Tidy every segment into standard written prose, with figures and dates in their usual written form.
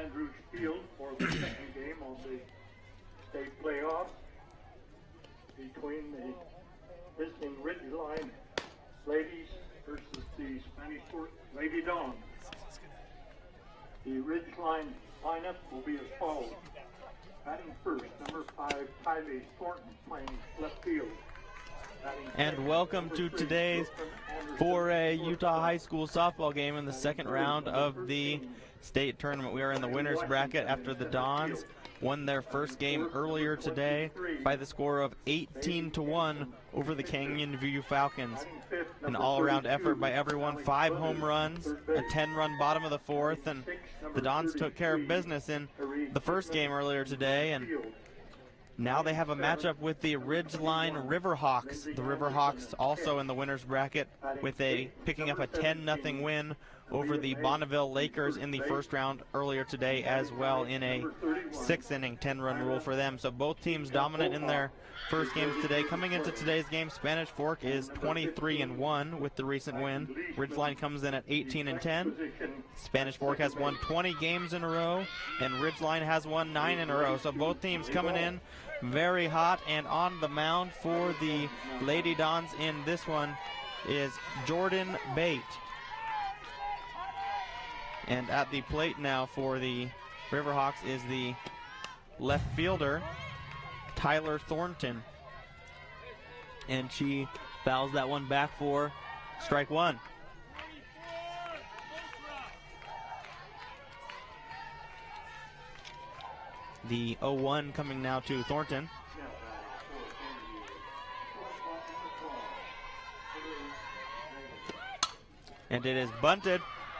Andrews Field for the second game of the state playoff between the visiting Ridgeline ladies versus the Spanish Fort Lady Dawn. The Ridgeline lineup will be as follows. Batting first, number 5, Kylie Thornton, playing left field. And welcome to today's 4A Utah High School softball game in the second round of the state tournament. We are in the winner's bracket after the Dons won their first game earlier today by the score of 18-1 over the Canyon View Falcons. An all-around effort by everyone, 5 home runs, a 10-run bottom of the fourth, and the Dons took care of business in the first game earlier today, and now they have a matchup with the Ridgeline Riverhawks. The Riverhawks also in the winner's bracket with picking up a 10-0 win over the Bonneville Lakers in the first round earlier today as well in a 6-inning 10-run rule for them. So both teams dominant in their first games today. Coming into today's game, Spanish Fork is 23-1 with the recent win. Ridgeline comes in at 18-10. Spanish Fork has won 20 games in a row, and Ridgeline has won 9 in a row. So both teams coming in very hot, and on the mound for the Lady Dons in this one is Jordan Bate. And at the plate now for the Riverhawks is the left fielder, Tyler Thornton. And she fouls that one back for strike one. The 0-1 coming now to Thornton. And it is bunted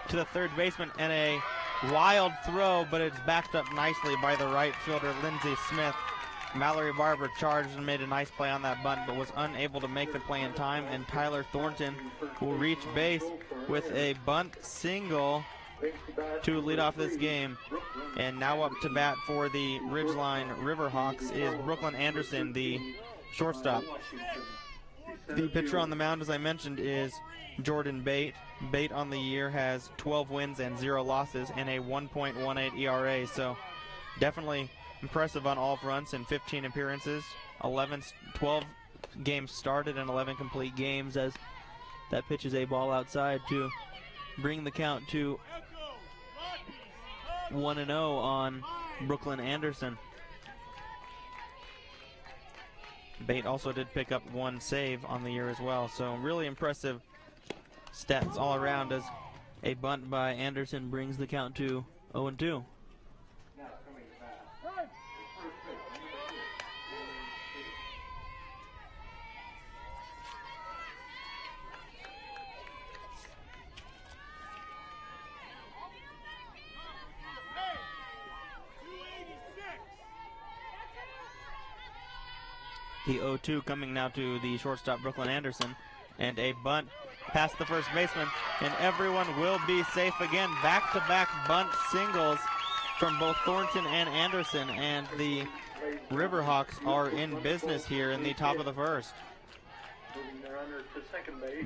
to the third baseman, and a wild throw, but it's backed up nicely by the right fielder, Lindsey Smith. Mallory Barber charged and made a nice play on that bunt, but was unable to make the play in time, and Tyler Thornton will reach base with a bunt single to lead off this game. And now up to bat for the Ridgeline Riverhawks is Brooklyn Anderson, the shortstop. The pitcher on the mound, as I mentioned, is Jordan Bate. Bate on the year has 12 wins and 0 losses and a 1.18 ERA, so definitely impressive on all fronts in 15 appearances, 12 games started and 11 complete games, as that pitches a ball outside to bring the count to 1-0 on Brooklyn Anderson. Bate also did pick up 1 save on the year as well, so really impressive stats all around as a bunt by Anderson brings the count to 0-2. The 0-2 coming now to the shortstop, Brooklyn Anderson, and a bunt past the first baseman, and everyone will be safe again. Back-to-back bunt singles from both Thornton and Anderson, and the Riverhawks are in business here in the top of the first.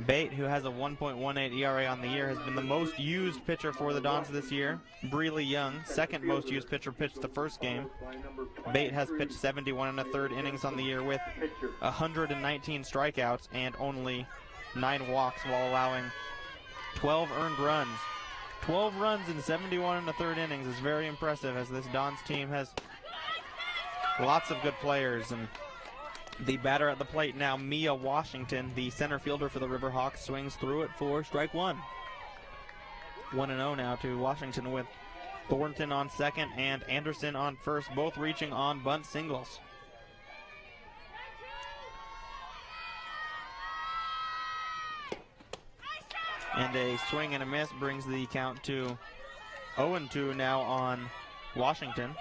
Bate, who has a 1.18 ERA on the year, has been the most used pitcher for the Dons this year. Breely Young, second most used pitcher, pitched the first game. Bate has pitched 71 1/3 innings on the year with 119 strikeouts and only 9 walks, while allowing 12 earned runs. 12 runs in 71 1/3 innings is very impressive, as this Dons team has lots of good players. And the batter at the plate now, Mia Washington, the center fielder for the Riverhawks, swings through it for strike one. 1-0 now to Washington, with Thornton on second and Anderson on first, both reaching on bunt singles. And a swing and a miss brings the count to 0-2 now on Washington.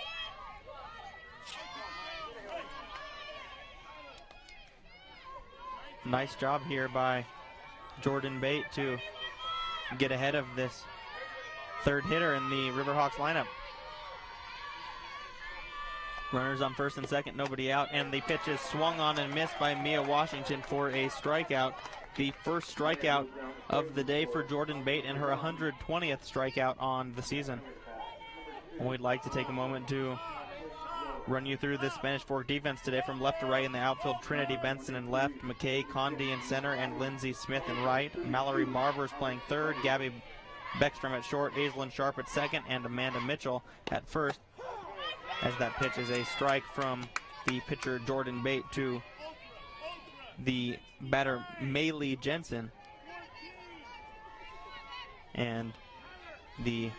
Nice job here by Jordan Bate to get ahead of this third hitter in the Riverhawks lineup. Runners on first and second, nobody out, and the pitch is swung on and missed by Mia Washington for a strikeout. The first strikeout of the day for Jordan Bate, and her 120th strikeout on the season. We'd like to take a moment to run you through the Spanish Fork defense today from left to right. In the outfield, Trinity Benson in left, McKay Condi in center, and Lindsay Smith in right. Mallory Barber is playing third, Gabby Beckstrom at short, Aislinn Sharp at second, and Amanda Mitchell at first. As that pitch is a strike from the pitcher Jordan Bate to the batter Maylee Jensen. And the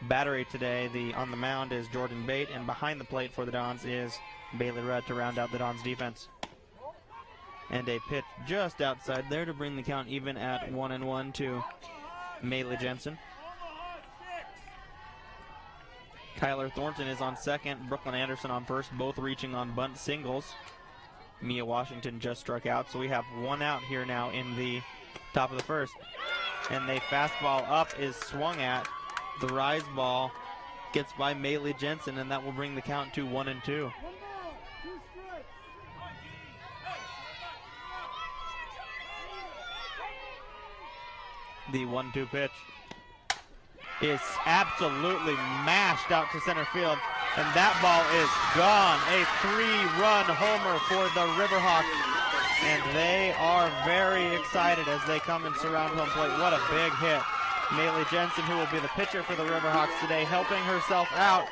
battery today, on the mound, is Jordan Bate, and behind the plate for the Dons is Bailey Rudd to round out the Dons defense. And a pitch just outside there to bring the count even at 1-1 to Maylee Jensen. Tyler Thornton is on second, Brooklyn Anderson on first, both reaching on bunt singles. Mia Washington just struck out, so we have one out here now in the top of the first. And a fastball up is swung at. The rise ball gets by Maylee Jensen, and that will bring the count to 1-2. The 1-2 pitch is absolutely mashed out to center field, and that ball is gone. A 3-run homer for the Riverhawks, and they are very excited as they come and surround home plate. What a big hit. Maylee Jensen, who will be the pitcher for the Riverhawks today, helping herself out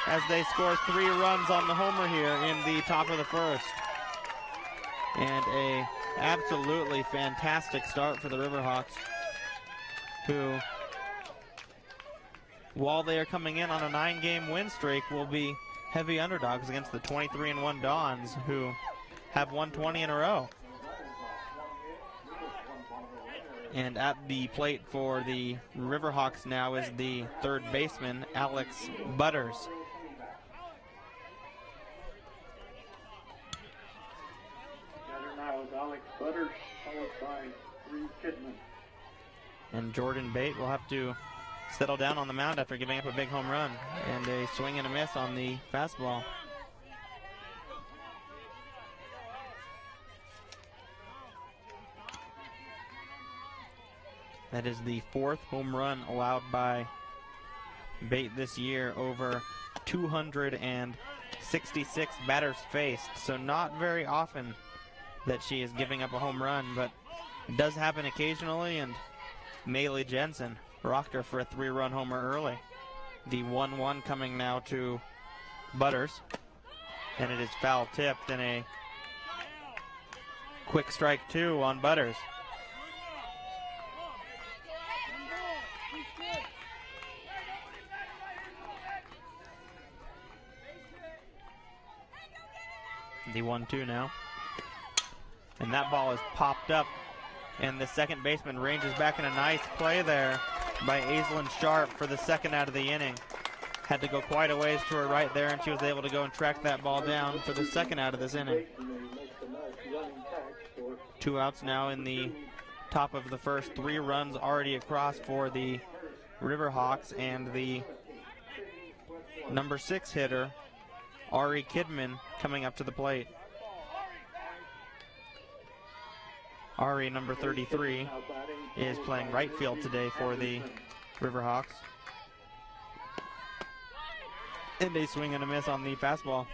as they score 3 runs on the homer here in the top of the first. And a absolutely fantastic start for the Riverhawks, who, while they are coming in on a 9-game win streak, will be heavy underdogs against the 23-1 Dons, who have won 20 in a row. And at the plate for the Riverhawks now is the third baseman, Alex Butters. Batter now is Alex Butters, followed by Reed Kidman. And Jordan Bate will have to settle down on the mound after giving up a big home run. And a swing and a miss on the fastball. That is the 4th home run allowed by Bate this year over 266 batters faced. So not very often that she is giving up a home run, but it does happen occasionally, and Maylee Jensen rocked her for a 3-run homer early. The 1-1 coming now to Butters, and it is foul tipped, and a quick strike 2 on Butters. The 1-2 now. And that ball is popped up, and the second baseman ranges back in a nice play there by Aislinn Sharp for the second out of the inning. Had to go quite a ways to her right there, and she was able to go and track that ball down for the second out of this inning. 2 outs now in the top of the first. 3 runs already across for the Riverhawks, and the number 6 hitter, Ari Kidman, coming up to the plate. Ari, number 33, is playing right field today for the Riverhawks. And a swing and a miss on the fastball.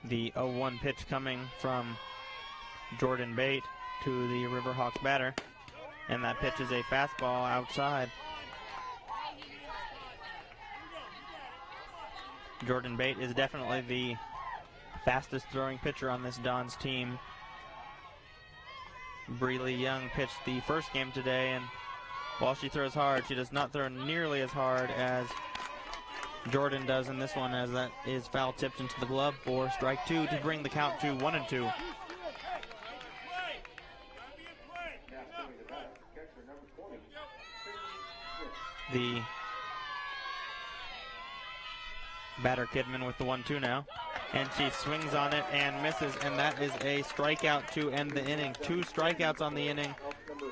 The 0-1 pitch coming from Jordan Bate to the Riverhawks batter, and that pitch is a fastball outside. Jordan Bate is definitely the fastest throwing pitcher on this Dons team. Breeley Young pitched the first game today, and while she throws hard, she does not throw nearly as hard as Jordan does in this one, as that is foul tipped into the glove for strike 2 to bring the count to 1-2. The batter Kidman with the 1-2 now, and she swings on it and misses, and that is a strikeout to end the inning. 2 strikeouts on the inning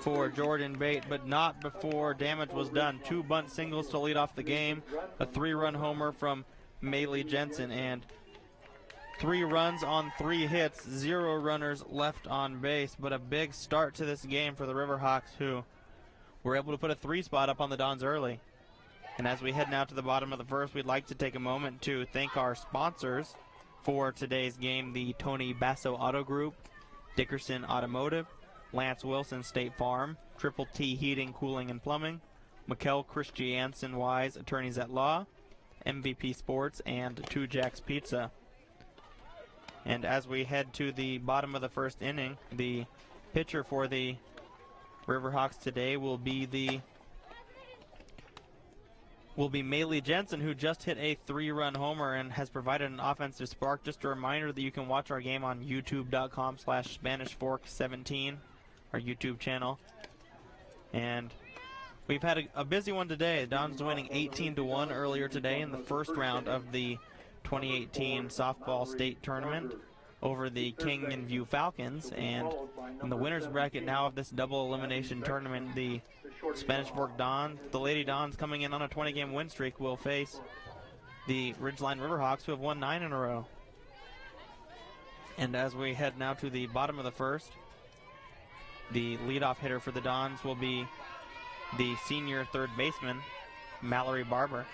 for Jordan Bate, but not before damage was done. 2 bunt singles to lead off the game, a 3-run homer from Maylee Jensen, and 3 runs on 3 hits, 0 runners left on base, but a big start to this game for the Riverhawks, who were able to put a 3 spot up on the Dons early. And as we head now to the bottom of the first, we'd like to take a moment to thank our sponsors for today's game: the Tony Basso Auto Group, Dickerson Automotive, Lance Wilson State Farm, Triple T Heating, Cooling, and Plumbing, Mikkel Christiansen Wise Attorneys at Law, MVP Sports, and Two Jacks Pizza. And as we head to the bottom of the first inning, the pitcher for the Riverhawks today will be Mallory Jensen, who just hit a 3-run homer and has provided an offensive spark. Just a reminder that you can watch our game on youtube.com/SpanishFork17, our YouTube channel. And we've had a busy one today. The Dons winning 18-1 earlier today in the first round of the 2018 softball state tournament over the Canyon View Falcons. And in the winner's bracket now of this double elimination tournament, the Spanish Fork Dons, the Lady Dons, coming in on a 20-game win streak, will face the Ridgeline Riverhawks, who have won 9 in a row. And as we head now to the bottom of the first, the leadoff hitter for the Dons will be the senior third baseman, Mallory Barber.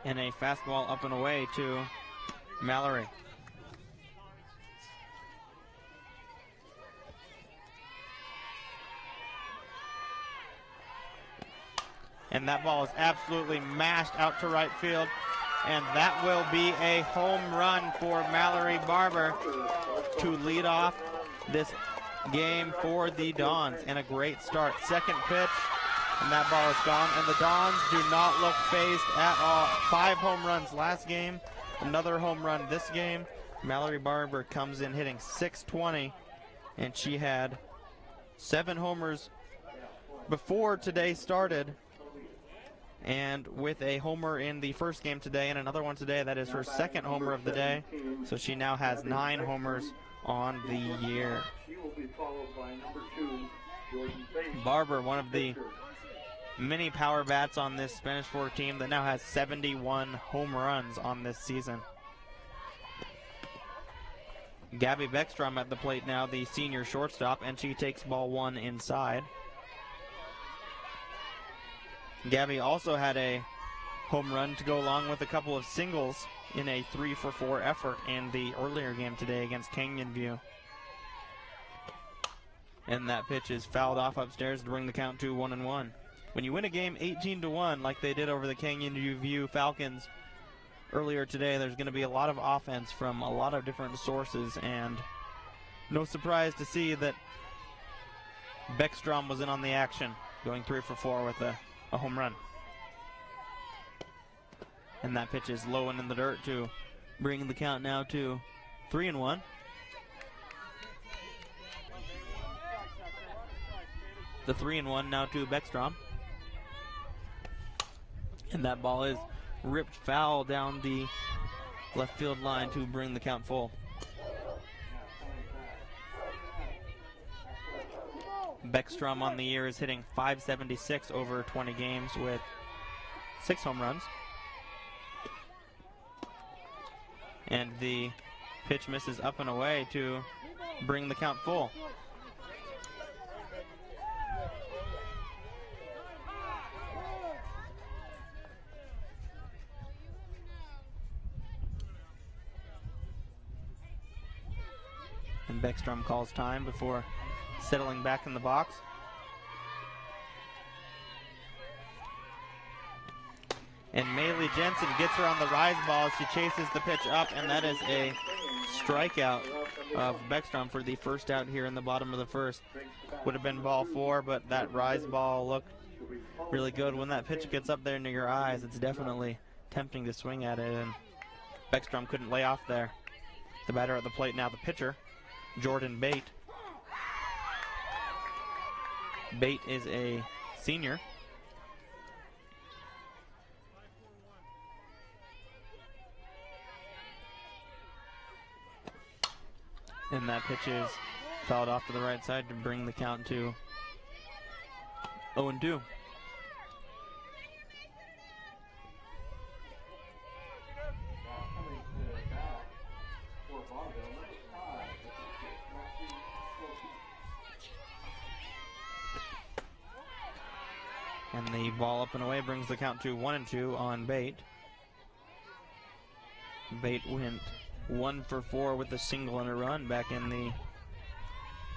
And a fastball up and away to Mallory. And that ball is absolutely mashed out to right field. And that will be a home run for Mallory Barber to lead off this game for the Dons. And a great start. Second pitch, and that ball is gone. And the Dons do not look phased at all. 5 home runs last game, another home run this game. Mallory Barber comes in hitting .620, and she had 7 homers before today started. And with a homer in the first game today and another one today, that is her second homer of the day. So she now has 9 homers on the year. Barber, one of the many power bats on this Spanish Fork team that now has 71 home runs on this season. Gabby Beckstrom at the plate now, the senior shortstop, and she takes ball 1 inside. Gabby also had a home run to go along with a couple of singles in a 3-for-4 effort in the earlier game today against Canyon View. And that pitch is fouled off upstairs to bring the count to 1-1. When you win a game 18-1 like they did over the Canyon View Falcons earlier today, there's going to be a lot of offense from a lot of different sources, and no surprise to see that Beckstrom was in on the action, going 3-for-4 with a home run. And that pitch is low and in the dirt to bring the count now to 3-1. The 3-1 now to Beckstrom. And that ball is ripped foul down the left field line to bring the count full. Beckstrom on the year is hitting .576 over 20 games with 6 home runs. And the pitch misses up and away to bring the count full. And Beckstrom calls time before settling back in the box. And Mallory Jensen gets her on the rise ball. She chases the pitch up, and that is a strikeout of Beckstrom for the first out here in the bottom of the first. Would have been ball 4, but that rise ball looked really good. When that pitch gets up there near your eyes, it's definitely tempting to swing at it, and Beckstrom couldn't lay off there. The batter at the plate now, the pitcher, Jordan Bate. Bate is a senior. And that pitch is fouled off to the right side to bring the count to 0-2. Ball up and away brings the count to 1-2 on Bate. Bate went 1 for 4 with a single and a run back in the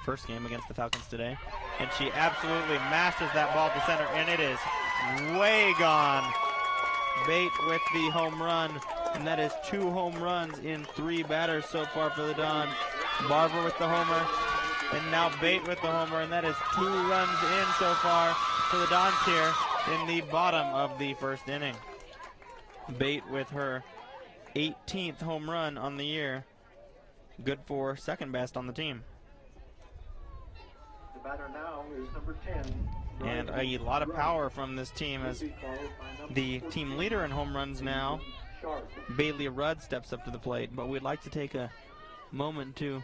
first game against the Falcons today. And she absolutely mashes that ball to center, and it is way gone. Bate with the home run, and that is 2 home runs in 3 batters so far for the Dons. Barber with the homer, and now Bate with the homer, and that is 2 runs in so far for the Dons here in the bottom of the first inning. Bate with her 18th home run on the year. Good for second best on the team. The batter now is number 10. And a lot of power from this team as the team leader in home runs now. Bailey Rudd steps up to the plate, but we'd like to take a moment to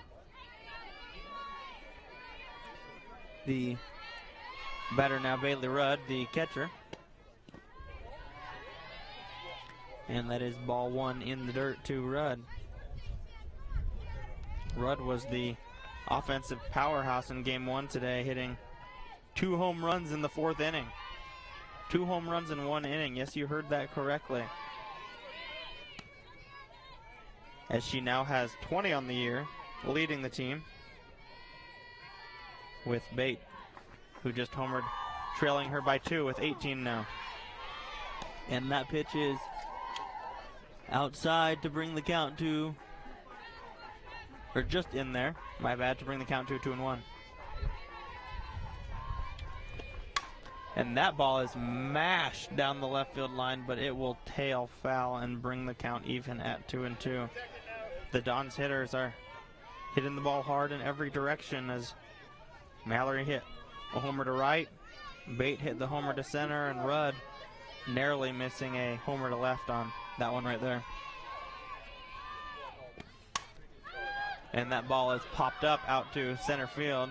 the batter now, Bailey Rudd, the catcher. And that is ball 1 in the dirt to Rudd. Rudd was the offensive powerhouse in game 1 today, hitting 2 home runs in the 4th inning. 2 home runs in 1 inning. Yes, you heard that correctly. As she now has 20 on the year, leading the team, with Bate, who just homered, trailing her by 2 with 18 now. And that pitch is outside to bring the count to, or just in there, my bad, to bring the count to 2-1. And that ball is mashed down the left field line, but it will tail foul and bring the count even at 2-2. The Dons hitters are hitting the ball hard in every direction as Mallory hit a homer to right, Bate hit the homer to center, and Rudd narrowly missing a homer to left on that one right there. And that ball is popped up out to center field.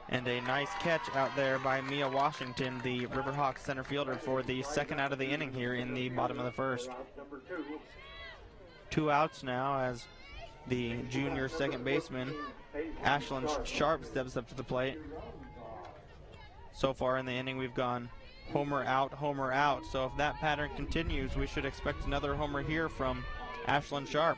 And a nice catch out there by Mia Washington, the Riverhawks center fielder, for the second out of the inning here in the bottom of the first. 2 outs now as the junior second baseman, Ashlyn Sharp, steps up to the plate. So far in the inning, we've gone homer out, homer out. So if that pattern continues, we should expect another homer here from Ashlyn Sharp.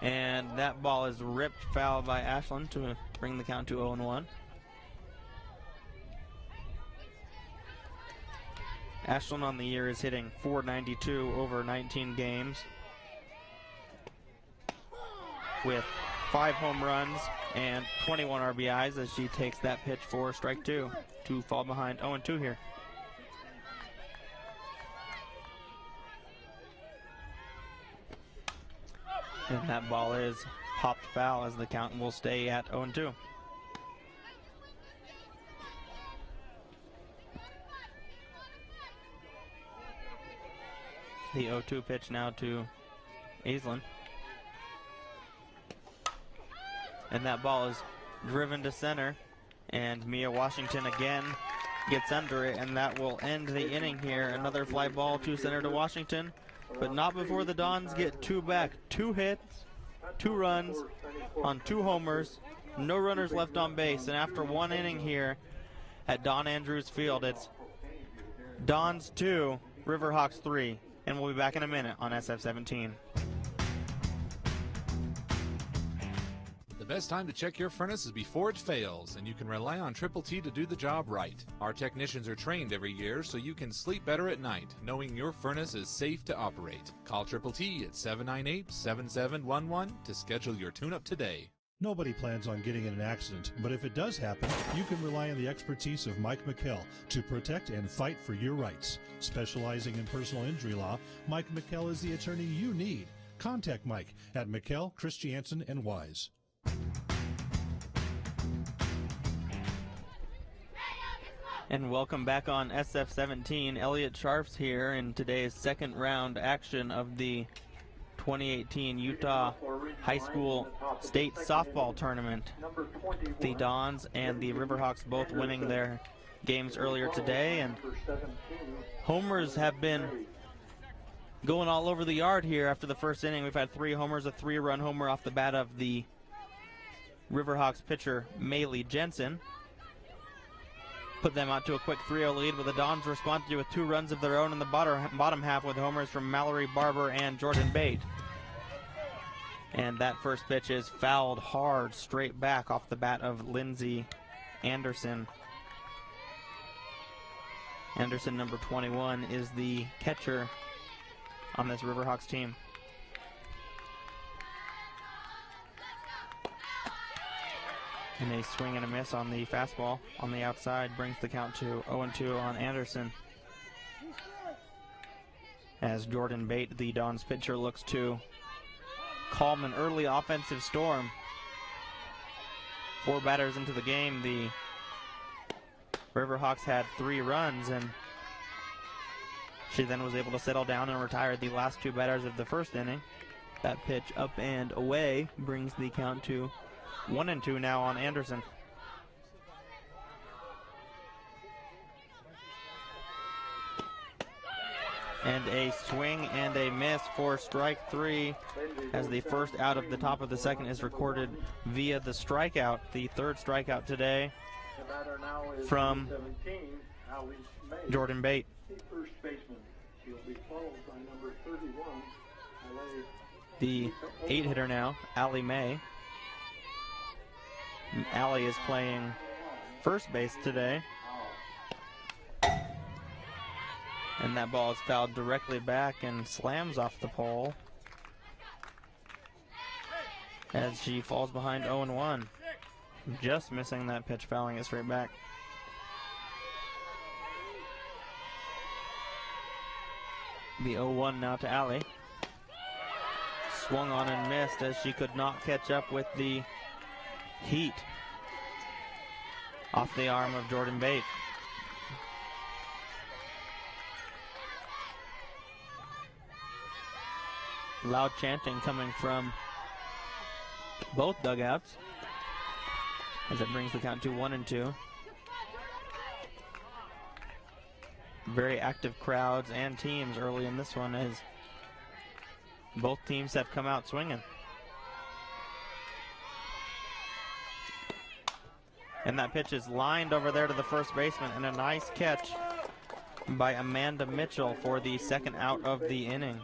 And that ball is ripped foul by Ashlyn to bring the count to 0-1. Ashlyn on the year is hitting .492 over 19 games with 5 home runs and 21 RBIs as she takes that pitch for strike 2 to fall behind 0-2 here. And that ball is popped foul as the count will stay at 0-2. The 0-2 pitch now to Aislinn. And that ball is driven to center. And Mia Washington again gets under it, and that will end the inning here. Another fly ball to center to Washington. But not before the Dons get 2 back. 2 hits, 2 runs on 2 homers, no runners left on base. And after 1 inning here at Don Andrews Field, it's Dons 2, Riverhawks 3. And we'll be back in a minute on SF17. The best time to check your furnace is before it fails, and you can rely on Triple T to do the job right. Our technicians are trained every year so you can sleep better at night, knowing your furnace is safe to operate. Call Triple T at 798-7711 to schedule your tune-up today. Nobody plans on getting in an accident, but if it does happen, you can rely on the expertise of Mike McKell to protect and fight for your rights. Specializing in personal injury law, Mike McKell is the attorney you need. Contact Mike at McKell, Christiansen, and Wise. And welcome back on SF17. Elliott Sharps here in today's second round action of the 2018 Utah High School State Softball Tournament. The Dons and the Riverhawks both winning their games earlier today, and homers have been going all over the yard here after the first inning. We've had 3 homers, a 3-run homer off the bat of the Riverhawks pitcher Maylee Jensen. Put them out to a quick 3-0 lead, with the Dons responded with 2 runs of their own in the bottom half with homers from Mallory Barber and Jordan Bate. And that first pitch is fouled hard straight back off the bat of Lindsay Anderson. Anderson, number 21, is the catcher on this Riverhawks team. And a swing and a miss on the fastball on the outside brings the count to 0-2 on Anderson. As Jordan Bate, the Dons pitcher, looks to calm an early offensive storm. 4 batters into the game, the Riverhawks had 3 runs, and she then was able to settle down and retire the last 2 batters of the first inning. That pitch up and away brings the count to 1-2 now on Anderson. And a swing and a miss for strike 3, as the first out of the top of the second is recorded via the strikeout, the 3rd strikeout today from Jordan Bate. The 8-hitter now, Allie May. Allie is playing first base today. And that ball is fouled directly back and slams off the pole as she falls behind 0-1. Just missing that pitch, fouling it straight back. The 0-1 now to Allie. Swung on and missed as she could not catch up with the heat off the arm of Jordan Bate. Loud chanting coming from both dugouts as it brings the count to 1-2. Very active crowds and teams early in this one, as both teams have come out swinging. And that pitch is lined over there to the first baseman, and a nice catch by Amanda Mitchell for the second out of the inning.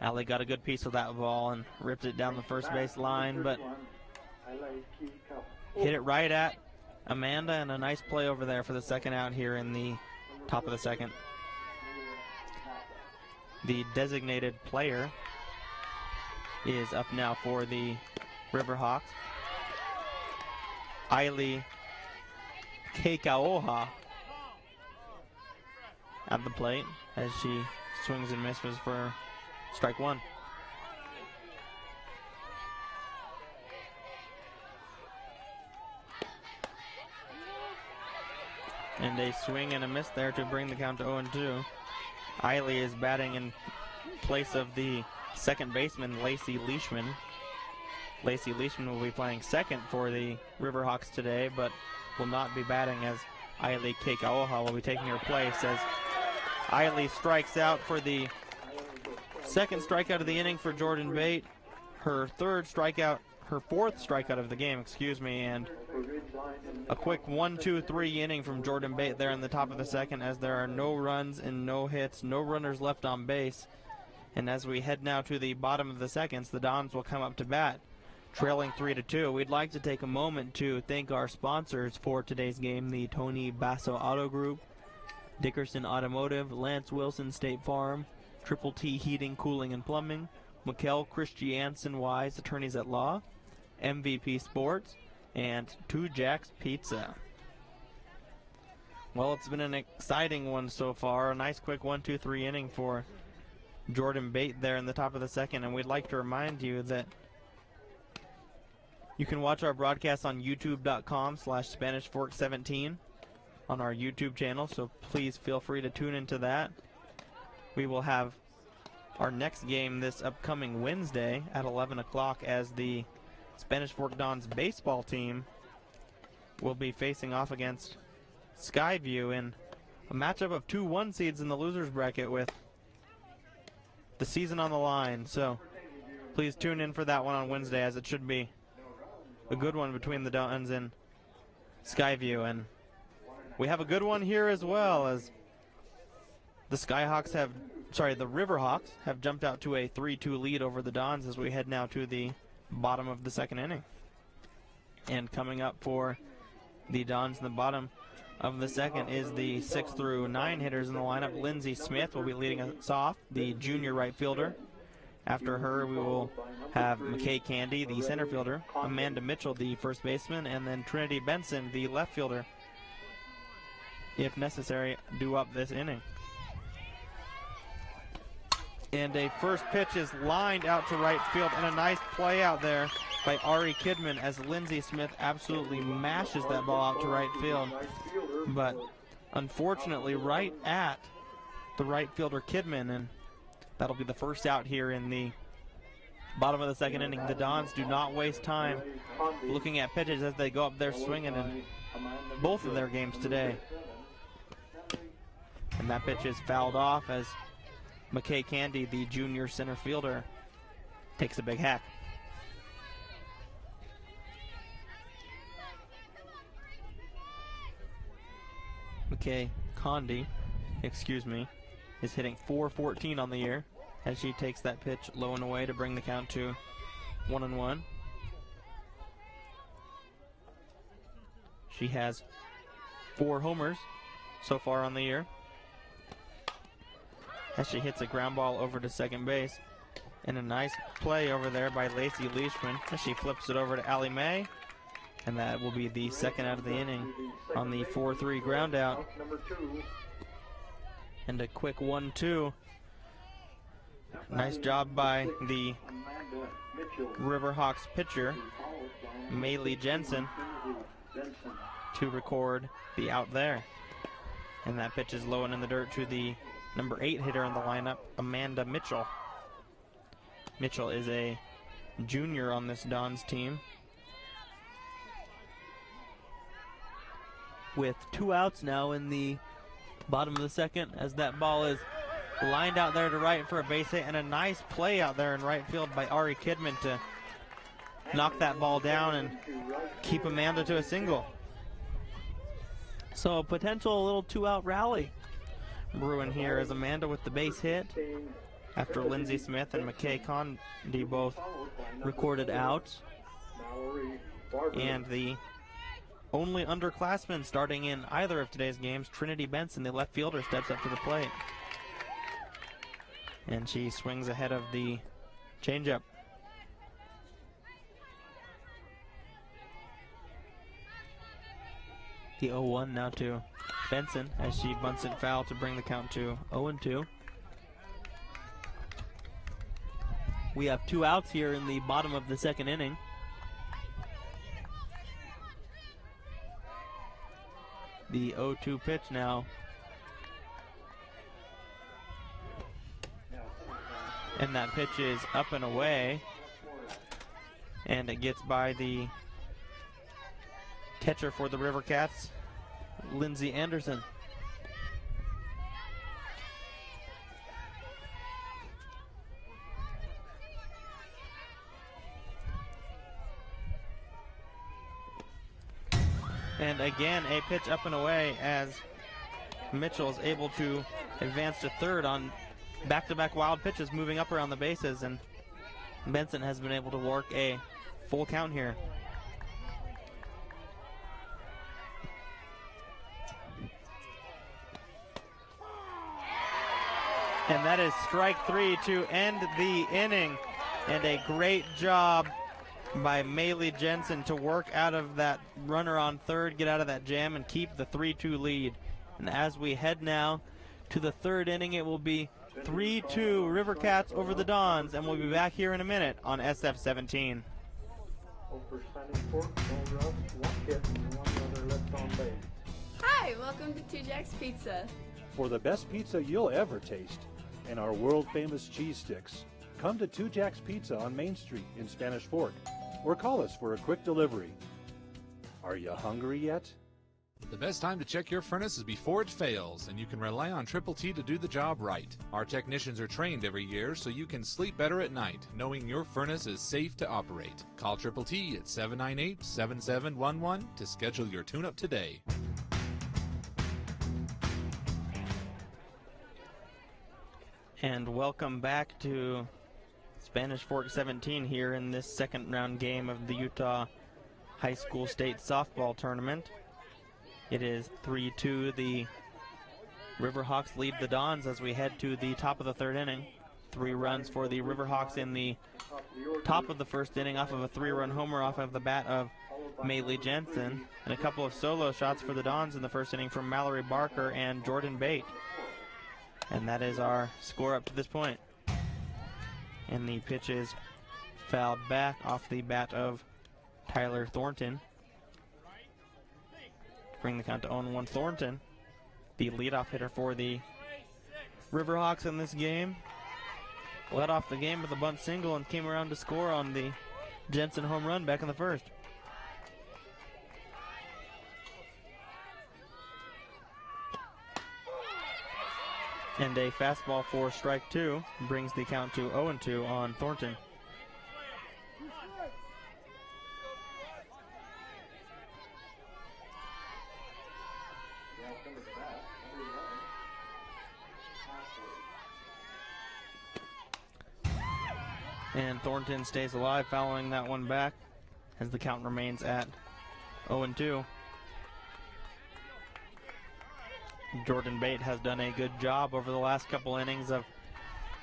Allie got a good piece of that ball and ripped it down the first base line, but hit it right at Amanda, and a nice play over there for the second out here in the top of the second. The designated player is up now for the Riverhawks. Ailey Keikaoha at the plate as she swings and misses for strike 1. And a swing and a miss there to bring the count to 0-2. Ailey is batting in place of the second baseman, Lacey Leishman. Lacey Leishman will be playing second for the Riverhawks today, but will not be batting, as Ailey Keikaoha will be taking her place, as Ailey strikes out for the second strikeout of the inning for Jordan Bate. Her fourth strikeout of the game, and a quick 1-2-3 inning from Jordan Bate there in the top of the second, as there are no runs and no hits, no runners left on base. And as we head now to the bottom of the seconds, the Dons will come up to bat, trailing 3-2. We'd like to take a moment to thank our sponsors for today's game: the Tony Basso Auto Group, Dickerson Automotive, Lance Wilson State Farm, Triple T Heating, Cooling, and Plumbing, Mikkel Christiansen Wise, Attorneys at Law, MVP Sports, and Two Jacks Pizza. Well, it's been an exciting one so far. A nice quick 1-2-3 inning for Jordan Bate there in the top of the second, and we'd like to remind you that you can watch our broadcast on youtube.com/SpanishFork17 on our YouTube channel, so please feel free to tune into that. We will have our next game this upcoming Wednesday at 11 o'clock, as the Spanish Fork Dons baseball team will be facing off against Skyview in a matchup of 2 1 seeds in the losers bracket with the season on the line. So please tune in for that one on Wednesday, as it should be a good one between the Dons and Skyview. And we have a good one here as well, as the the Riverhawks have jumped out to a 3-2 lead over the Dons as we head now to the bottom of the second inning. And coming up for the Dons in the bottom of the second is the 6 through 9 hitters in the lineup. Lindsey Smith will be leading us off, the junior right fielder. After her, we will have McKay Candy, the center fielder, Amanda Mitchell, the first baseman, and then Trinity Benson, the left fielder, if necessary, due up this inning. And a first pitch is lined out to right field, and a nice play out there by Ari Kidman as Lindsey Smith absolutely mashes that ball out to right field. But unfortunately, right at the right fielder Kidman, and that'll be the first out here in the bottom of the second inning. The Dons do not waste time looking at pitches as they go up there swinging in both of their games today. And that pitch is fouled off as McKay Candy, the junior center fielder, takes a big hack. McKay Candy, is hitting .414 on the year as she takes that pitch low and away to bring the count to 1-1. She has 4 homers so far on the year as she hits a ground ball over to second base. And a nice play over there by Lacey Leishman as she flips it over to Allie Mae. And that will be the second out of the inning on the 4-3 ground out. And a quick 1-2. Nice job by the Riverhawks pitcher, Maylee Jensen, to record the out there. And that pitch is low and in the dirt to the number 8 hitter in the lineup, Amanda Mitchell. Mitchell is a junior on this Dons team. With 2 outs now in the bottom of the second as that ball is lined out there to right for a base hit, and a nice play out there in right field by Ari Kidman to knock that ball down and keep Amanda to a single. So a potential little 2-out rally brewing here as Amanda with the base hit after Lindsey Smith and McKay Candy both recorded outs. And the only underclassman starting in either of today's games, Trinity Benson, the left fielder, steps up to the plate. And she swings ahead of the changeup. The 0-1 now to Benson as she bunts it foul to bring the count to 0-2. We have 2 outs here in the bottom of the second inning. The 0-2 pitch now. And that pitch is up and away. And it gets by the catcher for the River Cats, Lindsay Anderson. And again, a pitch up and away as Mitchell is able to advance to third on back-to-back wild pitches moving up around the bases, and Benson has been able to work a full count here. And that is strike 3 to end the inning. And a great job by Maylee Jensen to work out of that runner on third, get out of that jam, and keep the 3-2 lead. And as we head now to the third inning, it will be 3-2 River Cats over the Dons, and we'll be back here in a minute on SF-17. Hi, welcome to Two Jacks Pizza. For the best pizza you'll ever taste and our world-famous cheese sticks, come to Two Jacks Pizza on Main Street in Spanish Fork or call us for a quick delivery. Are you hungry yet? The best time to check your furnace is before it fails, and you can rely on Triple T to do the job right. Our technicians are trained every year so you can sleep better at night, knowing your furnace is safe to operate. Call Triple T at 798-7711 to schedule your tune-up today. And welcome back to Spanish Fork 17 here in this second round game of the Utah High School State Softball Tournament. It is 3-2. The Riverhawks lead the Dons as we head to the top of the third inning. 3 runs for the Riverhawks in the top of the first inning off of a 3-run homer off of the bat of Maylee Jensen, and a couple of solo shots for the Dons in the first inning from Mallory Barber and Jordan Bate. And that is our score up to this point. And the pitch is fouled back off the bat of Tyler Thornton. Bring the count to 0-1. Thornton, the leadoff hitter for the Riverhawks in this game, led off the game with a bunt single and came around to score on the Jensen home run back in the first. And a fastball for strike 2 brings the count to 0-2 on Thornton. And Thornton stays alive following that one back as the count remains at 0-2. Jordan Bate has done a good job over the last couple innings of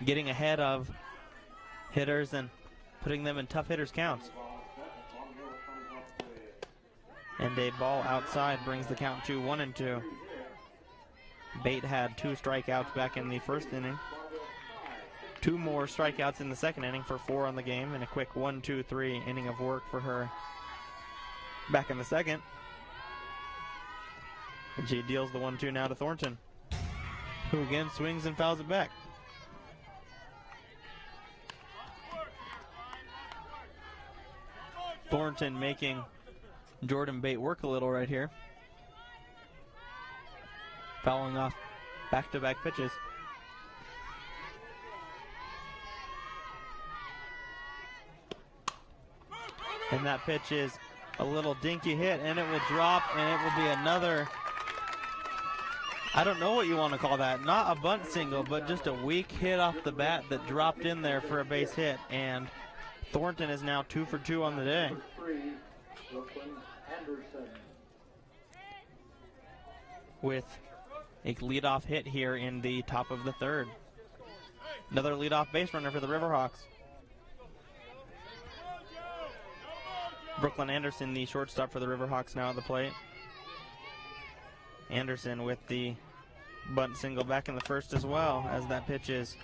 getting ahead of hitters and putting them in tough hitters' counts. And a ball outside brings the count to 1-2. Bate had 2 strikeouts back in the first inning. 2 more strikeouts in the second inning for 4 on the game, and a quick 1-2-3 inning of work for her back in the second. And she deals the 1-2 now to Thornton, who again swings and fouls it back. Thornton making Jordan Bate work a little right here, fouling off back-to-back pitches. And that pitch is a little dinky hit, and it will drop, and it will be another, I don't know what you want to call that. Not a bunt single, but just a weak hit off the bat that dropped in there for a base hit. And Thornton is now 2 for 2 on the day. With a leadoff hit here in the top of the third. Another leadoff base runner for the Riverhawks. Brooklyn Anderson, the shortstop for the Riverhawks, now at the plate. Anderson with the bunt single back in the first as well, as that pitch is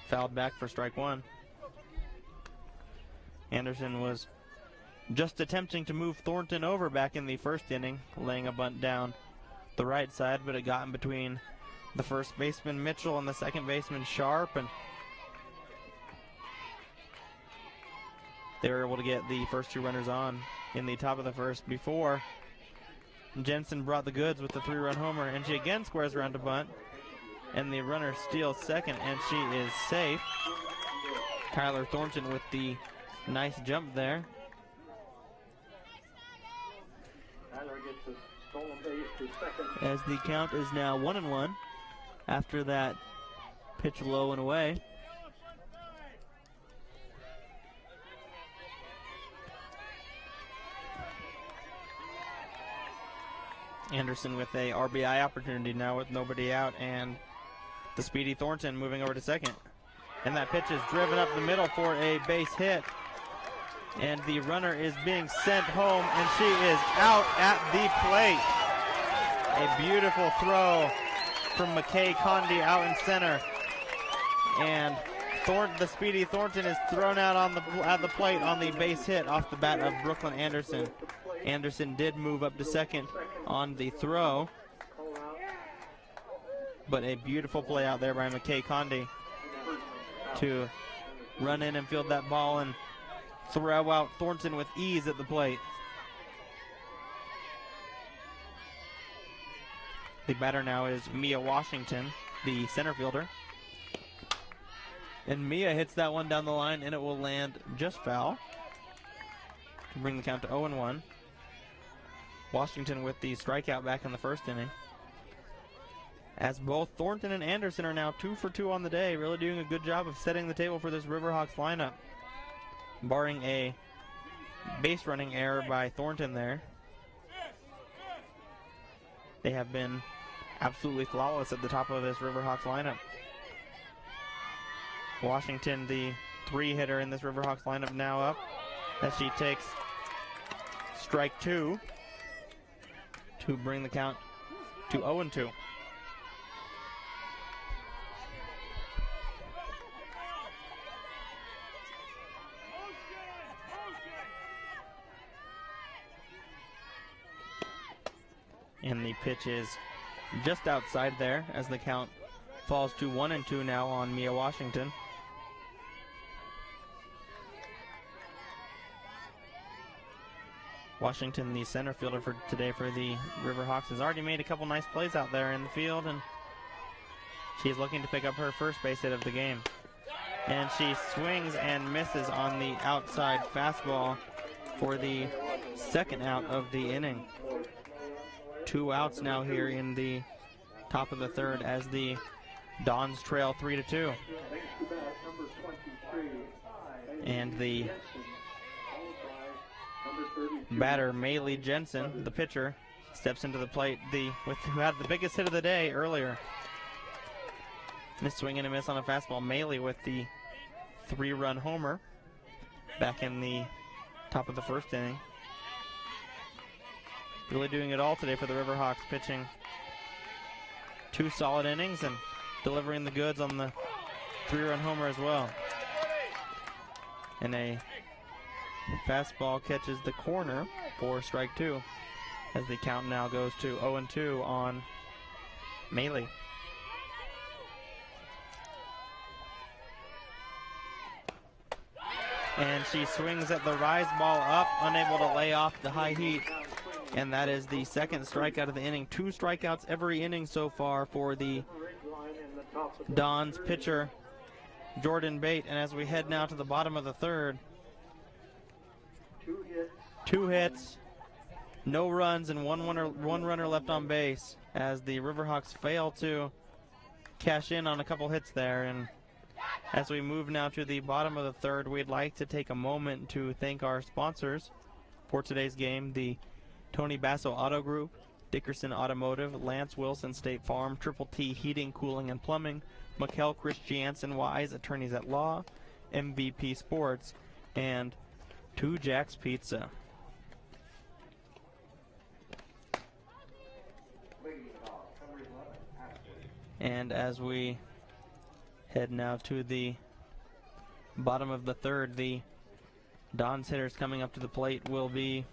fouled back for strike 1. Anderson was just attempting to move Thornton over back in the first inning, laying a bunt down the right side, but it got in between the first baseman Mitchell and the second baseman Sharp, and they were able to get the first 2 runners on in the top of the first before Jensen brought the goods with the 3-run homer, and she again squares around to bunt, and the runner steals second, and she is safe. Tyler Thornton with the nice jump there. Tyler gets a stolen base to second. As the count is now 1-1 after that pitch low and away. Anderson with a RBI opportunity now with nobody out, and the speedy Thornton moving over to second. And that pitch is driven up the middle for a base hit. And the runner is being sent home, and she is out at the plate. A beautiful throw from McKay Condi out in center. And the speedy Thornton is thrown out on at the plate on the base hit off the bat of Brooklyn Anderson. Anderson did move up to second on the throw, but a beautiful play out there by McKay Condi to run in and field that ball and throw out Thornton with ease at the plate. The batter now is Mia Washington, the center fielder. And Mia hits that one down the line, and it will land just foul to bring the count to 0-1. Washington with the strikeout back in the first inning. As both Thornton and Anderson are now 2 for 2 on the day, really doing a good job of setting the table for this Riverhawks lineup. Barring a base running error by Thornton there, they have been absolutely flawless at the top of this Riverhawks lineup. Washington, the 3-hitter in this Riverhawks lineup, now up as she takes strike 2 to bring the count to 0-2. And the pitch is just outside there as the count falls to 1-2 now on Mia Washington. Washington, the center fielder for today for the Riverhawks, has already made a couple nice plays out there in the field, and she's looking to pick up her first base hit of the game. And she swings and misses on the outside fastball for the second out of the inning. 2 outs now here in the top of the third as the Dons trail 3-2. And the batter, Maylee Jensen, the pitcher, steps into the plate, who had the biggest hit of the day earlier. Missed swing and a miss on a fastball. Maylee with the 3-run homer back in the top of the first inning. Really doing it all today for the Riverhawks, pitching 2 solid innings and delivering the goods on the 3-run homer as well. And a fastball catches the corner for strike 2 as the count now goes to 0-2 on Maylee. And she swings at the rise ball up, unable to lay off the high heat. And that is the second strikeout of the inning. 2 strikeouts every inning so far for the Dons pitcher, Jordan Bate. And as we head now to the bottom of the third, 2 hits, no runs, and one runner left on base as the Riverhawks fail to cash in on a couple hits there. And as we move now to the bottom of the third, we'd like to take a moment to thank our sponsors for today's game: the Tony Basso Auto Group, Dickerson Automotive, Lance Wilson State Farm, Triple T Heating, Cooling, and Plumbing, Mikkel Christiansen Wise, Attorneys at Law, MVP Sports, and 2 Jack's Pizza. And as we head now to the bottom of the third, the Dons hitters coming up to the plate will be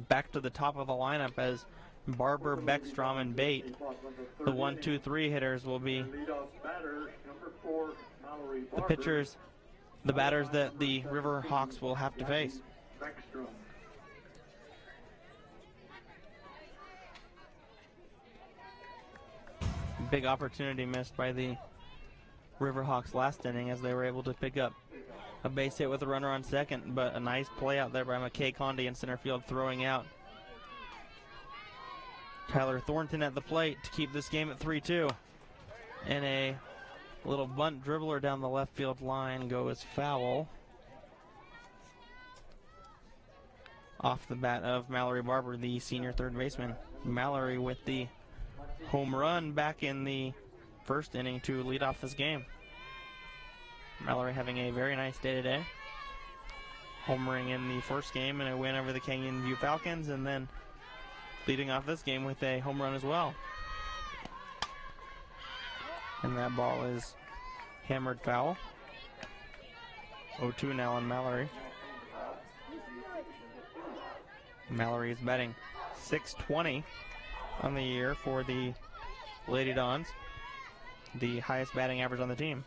back to the top of the lineup as Barber, Beckstrom, and Bate. The 1-2-3 hitters will be the pitchers, the batters that the Riverhawks will have to face. Big opportunity missed by the Riverhawks last inning as they were able to pick up a base hit with a runner on second, but a nice play out there by McKay Condi in center field, throwing out Tyler Thornton at the plate to keep this game at 3-2. And a little bunt dribbler down the left field line goes foul off the bat of Mallory Barber, the senior third baseman. Mallory with the home run back in the first inning to lead off this game. Mallory having a very nice day today. Homering in the first game in a win over the Canyon View Falcons, and then leading off this game with a home run as well. And that ball is hammered foul. 0-2 now on Mallory. Mallory is batting .620 on the year for the Lady Dons, the highest batting average on the team.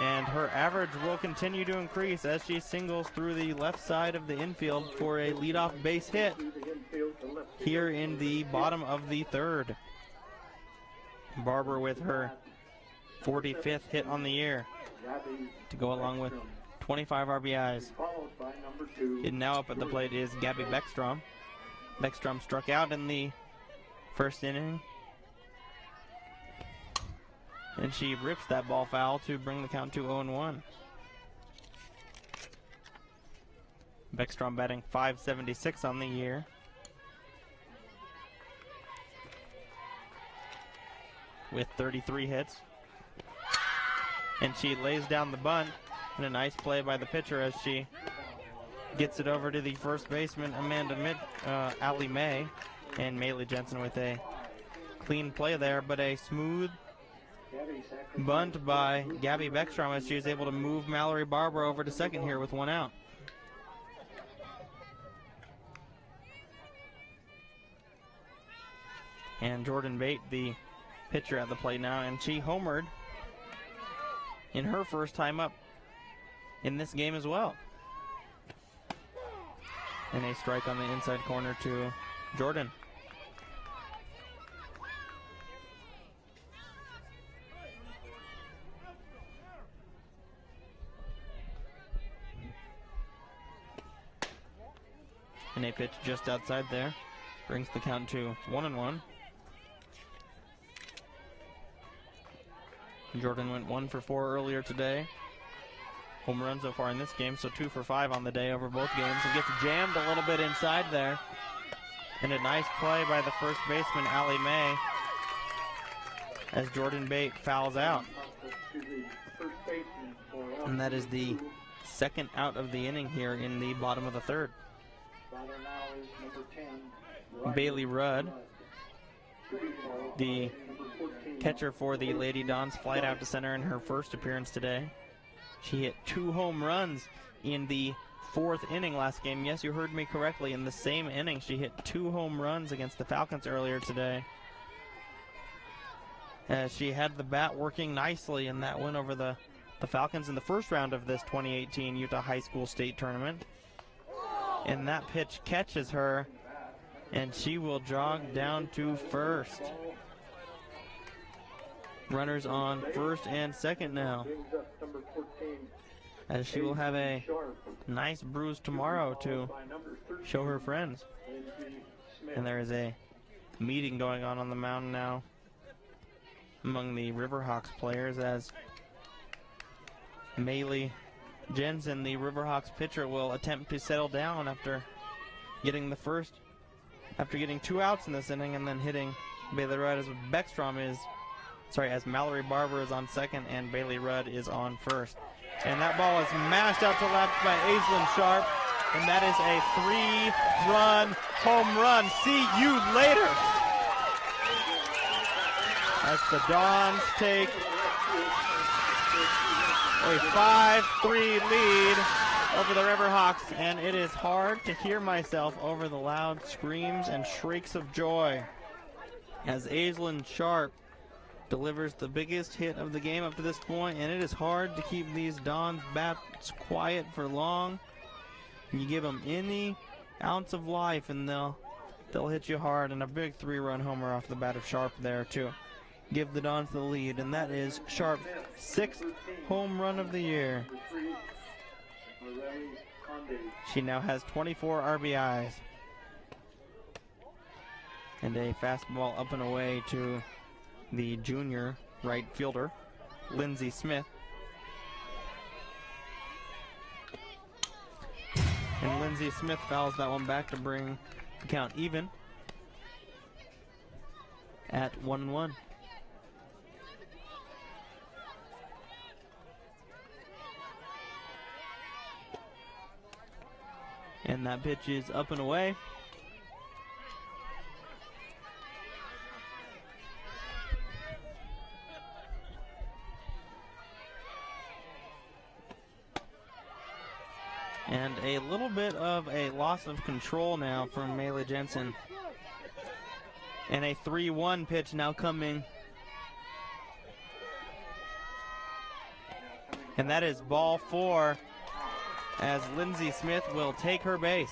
And her average will continue to increase as she singles through the left side of the infield for a leadoff base hit field to left field. here in the bottom of the third. Barber with her 45th hit on the year Gabby to go along with 25 RBIs. followed by number 2. And now up at the plate is Gabby Beckstrom. Beckstrom struck out in the first inning. And she rips that ball foul to bring the count to 0-1. Beckstrom batting .576 on the year. With 33 hits. And she lays down the bunt in a nice play by the pitcher as she gets it over to the first baseman, Allie May. And Maley Jensen with a clean play there, but a smooth bunt by Gabby Beckstrom as she is able to move Mallory Barber over to second here with one out. And Jordan Bate, the pitcher at the plate now, and she homered in her first time up in this game as well. And a strike on the inside corner to Jordan. And a pitch just outside there brings the count to 1-1. Jordan went 1 for 4 earlier today. Home run so far in this game, so 2 for 5 on the day over both games. And gets jammed a little bit inside there. And a nice play by the first baseman, Allie May, as Jordan Bate fouls out. And that is the second out of the inning here in the bottom of the third. Bailey Rudd, the catcher for the Lady Dons, flied out to center in her first appearance today. She hit 2 home runs in the 4th inning last game. Yes, you heard me correctly. In the same inning, she hit 2 home runs against the Falcons earlier today. She had the bat working nicely in that win over the Falcons in the first round of this 2018 Utah High School State Tournament. And that pitch catches her, and she will jog down to first. Runners on first and second now, as she will have a nice bruise tomorrow to show her friends. And there is a meeting going on the mound now among the Riverhawks players as Maley Jensen, the Riverhawks pitcher, will attempt to settle down after getting 2 outs in this inning and then hitting Bailey Rudd as as Mallory Barber is on second and Bailey Rudd is on first. And that ball is mashed out to left by Aislinn Sharp, and that is a 3-run home run. See you later. As the Dons take a 5-3 lead over the Riverhawks, and it is hard to hear myself over the loud screams and shrieks of joy as Aislinn Sharp delivers the biggest hit of the game up to this point, and it is hard to keep these Dons bats quiet for long. You give them any ounce of life and they'll hit you hard, and a big 3-run homer off the bat of Sharp there to give the Dons the lead, and that is Sharp's 6th home run of the year. She now has 24 RBIs. And a fastball up and away to the junior right fielder, Lindsey Smith. And Lindsey Smith fouls that one back to bring the count even at 1-1. And that pitch is up and away. And a little bit of a loss of control now from Maley Jensen. And a 3-1 pitch now coming. And that is ball 4 as Lindsey Smith will take her base.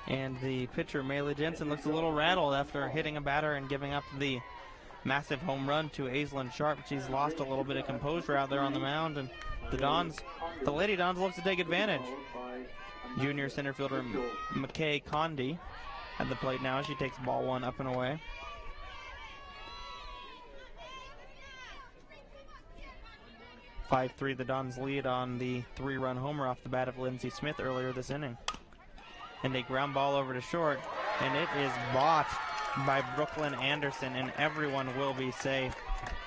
And the pitcher, Mallory Jensen, looks a little rattled after hitting a batter and giving up the massive home run to Aislinn Sharp. She's lost a little bit of composure out there on the mound, and the Lady Dons looks to take advantage. Junior center fielder McKay Condi at the plate now. She takes ball one up and away. (5-3) the Dons lead on the 3-run homer off the bat of Lindsey Smith earlier this inning. And a ground ball over to short, and it is botched by Brooklyn Anderson, and everyone will be safe.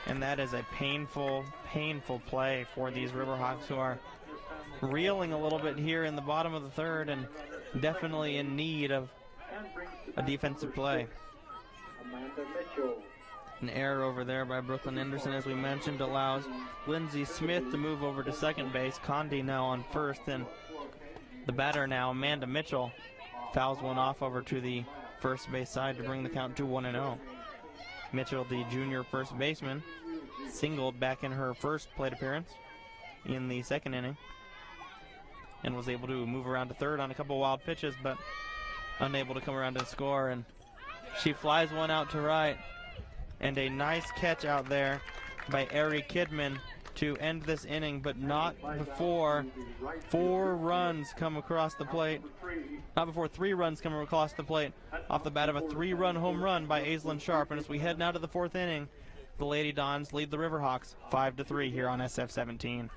And that is a painful, painful play for these Riverhawks, who are reeling a little bit here in the bottom of the third and definitely in need of a defensive play. An error over there by Brooklyn Anderson, as we mentioned, allows Lindsey Smith to move over to second base. Condi now on first, and the batter now, Amanda Mitchell, fouls one off over to the first base side to bring the count to 1-0. Mitchell, the junior first baseman, singled back in her first plate appearance in the second inning and was able to move around to third on a couple wild pitches, but unable to come around and score. And she flies one out to right, and a nice catch out there by Ari Kidman to end this inning, but not before 4 runs come across the plate. Not before 3 runs come across the plate off the bat of a 3-run home run by Aislinn Sharp. And as we head now to the 4th inning, the Lady Dons lead the Riverhawks 5-3 here on SF-17.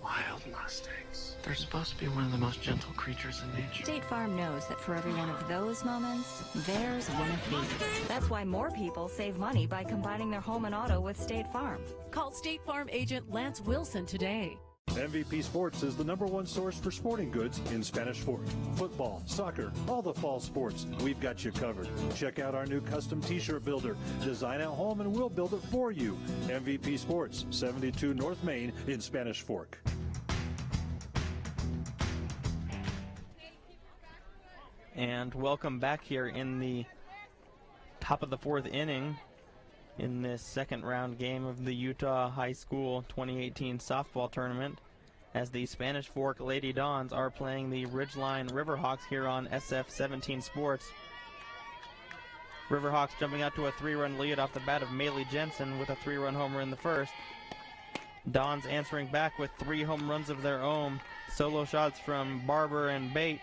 Wild Mustangs. They're supposed to be one of the most gentle creatures in nature. State Farm knows that for every one of those moments, there's one of these. That's why more people save money by combining their home and auto with State Farm. Call State Farm agent Lance Wilson today. MVP Sports is the #1 source for sporting goods in Spanish Fork. Football, soccer, all the fall sports, we've got you covered. Check out our new custom t-shirt builder. Design at home and we'll build it for you. MVP Sports, 72 North Main in Spanish Fork. And welcome back here in the top of the 4th inning in this second round game of the Utah High School 2018 softball tournament, as the Spanish Fork Lady Dons are playing the Ridgeline Riverhawks here on SF-17 Sports. Riverhawks jumping out to a 3-run lead off the bat of Maley Jensen with a 3-run homer in the first. Dons answering back with 3 home runs of their own. Solo shots from Barber and Bate,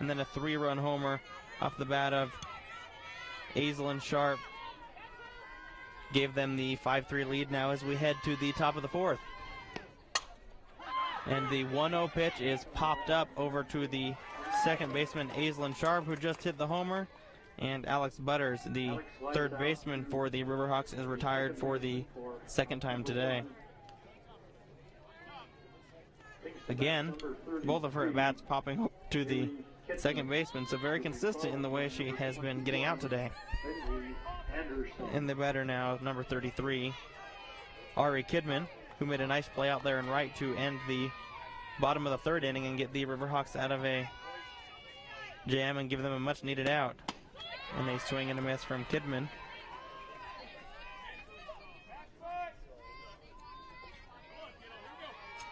and then a 3-run homer off the bat of Aislinn Sharp. Gave them the 5-3 lead now as we head to the top of the 4th. And the 1-0 pitch is popped up over to the second baseman, Aislinn Sharp, who just hit the homer. And Alex Butters, the third baseman for the Riverhawks, is retired for the second time today. Again, both of her at-bats popping up to the second baseman, so very consistent in the way she has been getting out today. And the batter now, number 33, Ari Kidman, who made a nice play out there and right to end the bottom of the 3rd inning and get the Riverhawks out of a jam and give them a much-needed out. And a swing and a miss from Kidman.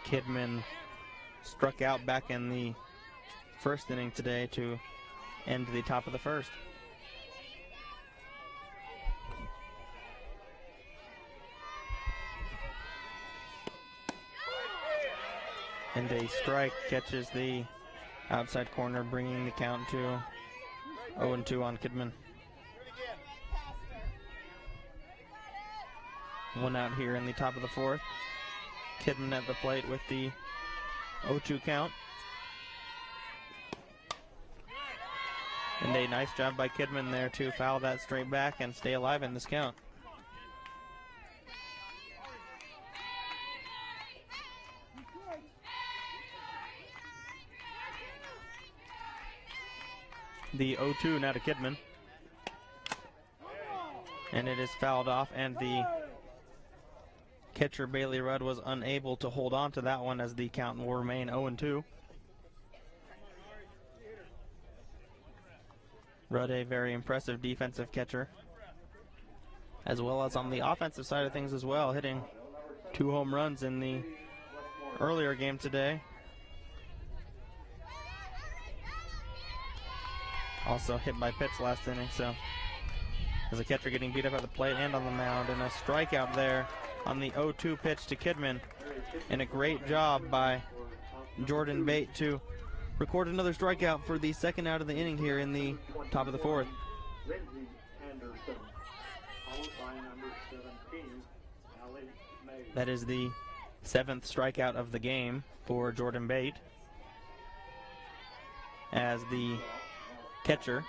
Kidman struck out back in the 1st inning today to end the top of the 1st. And a strike catches the outside corner, bringing the count to 0-2 on Kidman. 1 out here in the top of the 4th. Kidman at the plate with the 0-2 count. And a nice job by Kidman there to foul that straight back and stay alive in this count. The 0-2 now to Kidman. And it is fouled off, and the catcher Bailey Rudd was unable to hold on to that one, as the count will remain 0-2. Rudd, a very impressive defensive catcher, as well as on the offensive side of things as well, hitting 2 home runs in the earlier game today. Also hit by Pitts last inning, so as a catcher getting beat up at the plate and on the mound, and a strikeout there on the 0-2 pitch to Kidman. And a great job by Jordan Bate to record another strikeout for the second out of the inning here in the top of the fourth. Lindsey Anderson, followed by number 17, Allie May. That is the 7th strikeout of the game for Jordan Bate, as the catcher,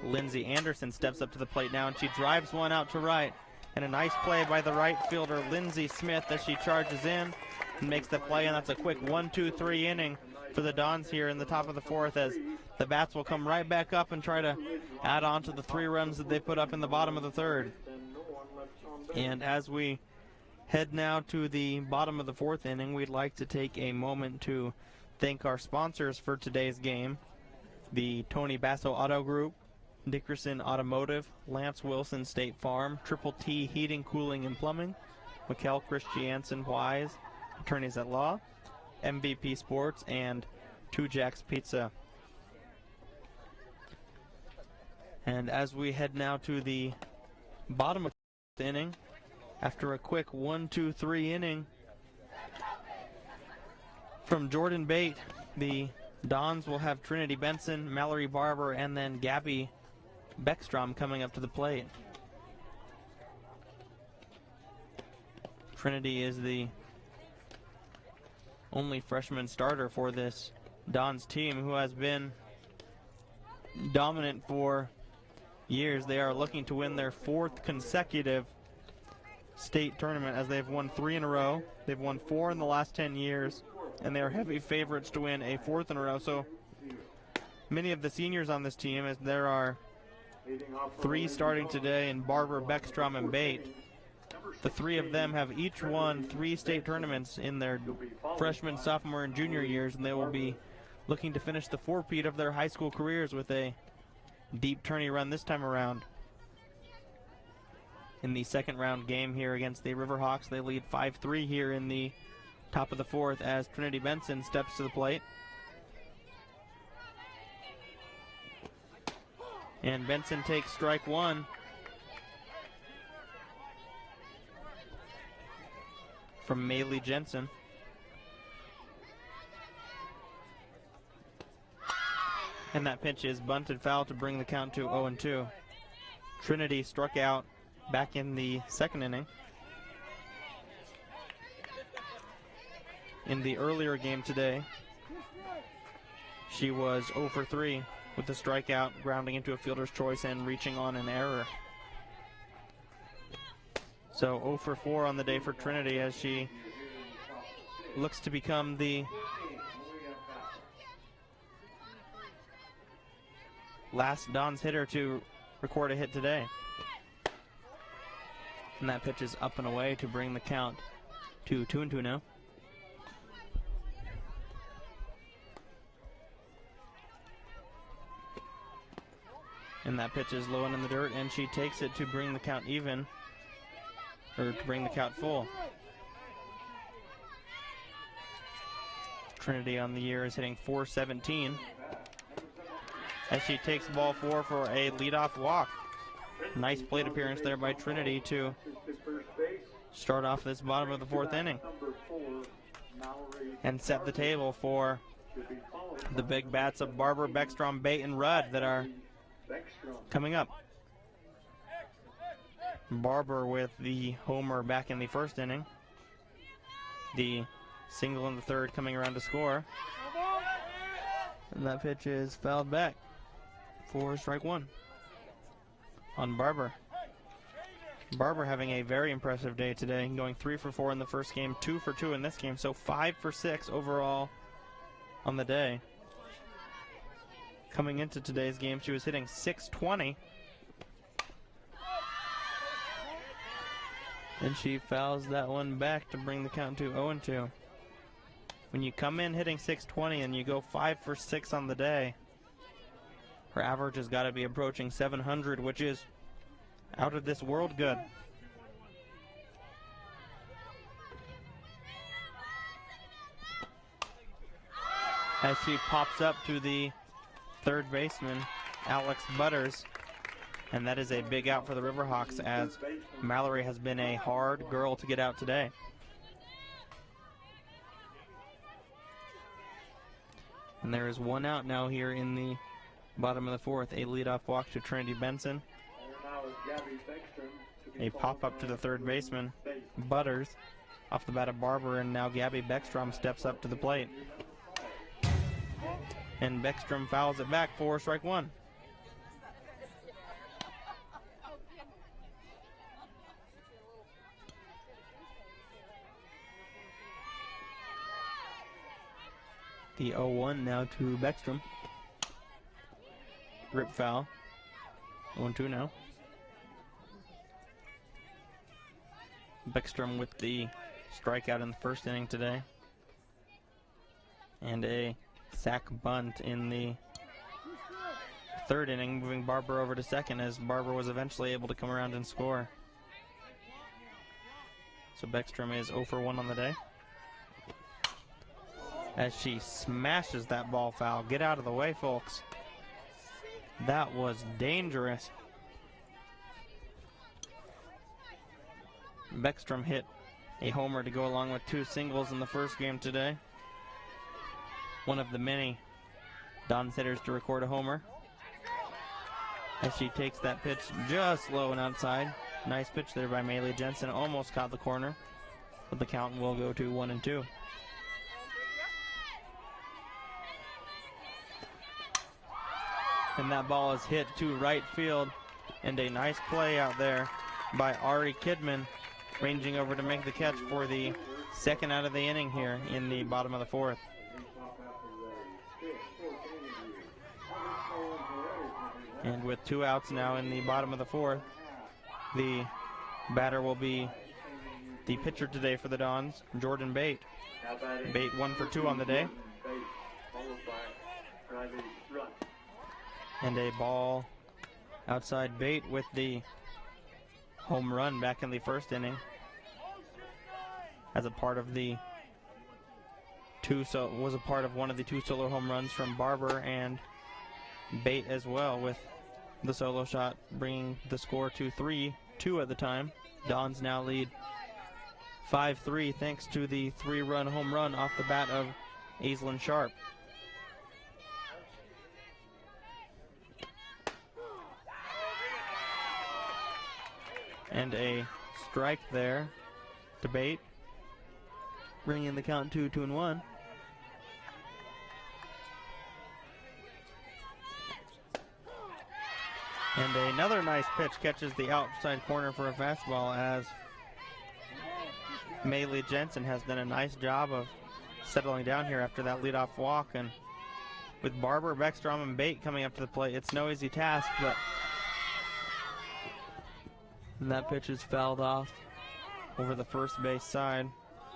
Lindsey Anderson, steps up to the plate now, and she drives one out to right. And a nice play by the right fielder, Lindsey Smith, as she charges in and makes the play, and that's a quick 1-2-3 inning for the Dons here in the top of the fourth, as the bats will come right back up and try to add on to the 3 runs that they put up in the bottom of the third. And as we head now to the bottom of the fourth inning, we'd like to take a moment to thank our sponsors for today's game: the Tony Basso Auto Group, Dickerson Automotive, Lance Wilson State Farm, Triple T Heating, Cooling, and Plumbing, Mikkel Christiansen Wise, Attorneys at Law, MVP Sports, and Two Jacks Pizza. And as we head now to the bottom of the inning, after a quick 1-2-3 inning from Jordan Bate, the Dons will have Trinity Benson, Mallory Barber, and then Gabby Beckstrom coming up to the plate. Trinity is the only freshman starter for this Dons team, who has been dominant for years. They are looking to win their 4th consecutive state tournament, as they've won 3 in a row. They've won 4 in the last 10 years, and they are heavy favorites to win a 4th in a row. So many of the seniors on this team, as there are 3 starting today in Barber, Beckstrom, and Bate. The 3 of them have each won 3 state tournaments in their freshman, sophomore, and junior years, and they will be looking to finish the 4-peat of their high school careers with a deep tourney run this time around. In the second round game here against the Riverhawks, they lead 5-3 here in the top of the fourth, as Trinity Benson steps to the plate. And Benson takes strike 1. From Maylee Jensen. And that pitch is bunted foul to bring the count to 0-2. Trinity struck out back in the second inning. In the earlier game today, she was 0 for 3 with a strikeout, grounding into a fielder's choice and reaching on an error. So 0 for 4 on the day for Trinity, as she looks to become the last Dons hitter to record a hit today. And that pitch is up and away to bring the count to 2-2 now. And that pitch is low and in the dirt, and she takes it to bring the count even, or to bring the count full. Trinity on the year is hitting .417, as she takes ball 4 for a leadoff walk. Nice plate appearance there by Trinity to start off this bottom of the fourth inning and set the table for the big bats of Barber, Beckstrom, Bate, and Rudd that are coming up. Barber with the homer back in the first inning. The single in the third coming around to score. And that pitch is fouled back for strike 1 on Barber. Barber having a very impressive day today, going 3 for 4 in the first game, 2 for 2 in this game, so 5 for 6 overall on the day. Coming into today's game, she was hitting .620. And she fouls that one back to bring the count to 0-2. When you come in hitting .620 and you go 5 for 6 on the day, her average has got to be approaching 700, which is out of this world good. As she pops up to the third baseman, Alex Butters. And that is a big out for the Riverhawks, as Mallory has been a hard girl to get out today. And there is one out now here in the bottom of the fourth. A leadoff walk to Trinity Benson. A pop-up to the third baseman, Butters, off the bat of Barber, and now Gabby Beckstrom steps up to the plate. And Beckstrom fouls it back for strike one. The 0-1 now to Beckstrom. Rip foul. 1-2 now. Beckstrom with the strikeout in the first inning today. And a sac bunt in the third inning, moving Barber over to second, as Barber was eventually able to come around and score. So Beckstrom is 0 for 1 on the day, as she smashes that ball foul. Get out of the way, folks. That was dangerous. Beckstrom hit a homer to go along with 2 singles in the first game today. One of the many Don's hitters to record a homer, as she takes that pitch just low and outside. Nice pitch there by Mallory Jensen. Almost caught the corner, but the count will go to 1-2. And that ball is hit to right field, and a nice play out there by Ari Kidman, ranging over to make the catch for the second out of the inning here in the bottom of the fourth. And with 2 outs now in the bottom of the fourth, the batter will be the pitcher today for the Dons, Jordan Bate. Bate 1 for 2 on the day. And a ball outside Bate with the home run back in the first inning, as a part of the was a part of one of the 2 solo home runs from Barber and Bate as well, with the solo shot bringing the score to 3-2 at the time. Dons now lead 5-3 thanks to the 3-run home run off the bat of Aislinn Sharp. And a strike there to Bate, bringing the count to 2-1. And another nice pitch catches the outside corner for a fastball, as Mallory Jensen has done a nice job of settling down here after that leadoff walk. And with Barber, Beckstrom, and Bate coming up to the plate, it's no easy task, but that pitch is fouled off over the first base side.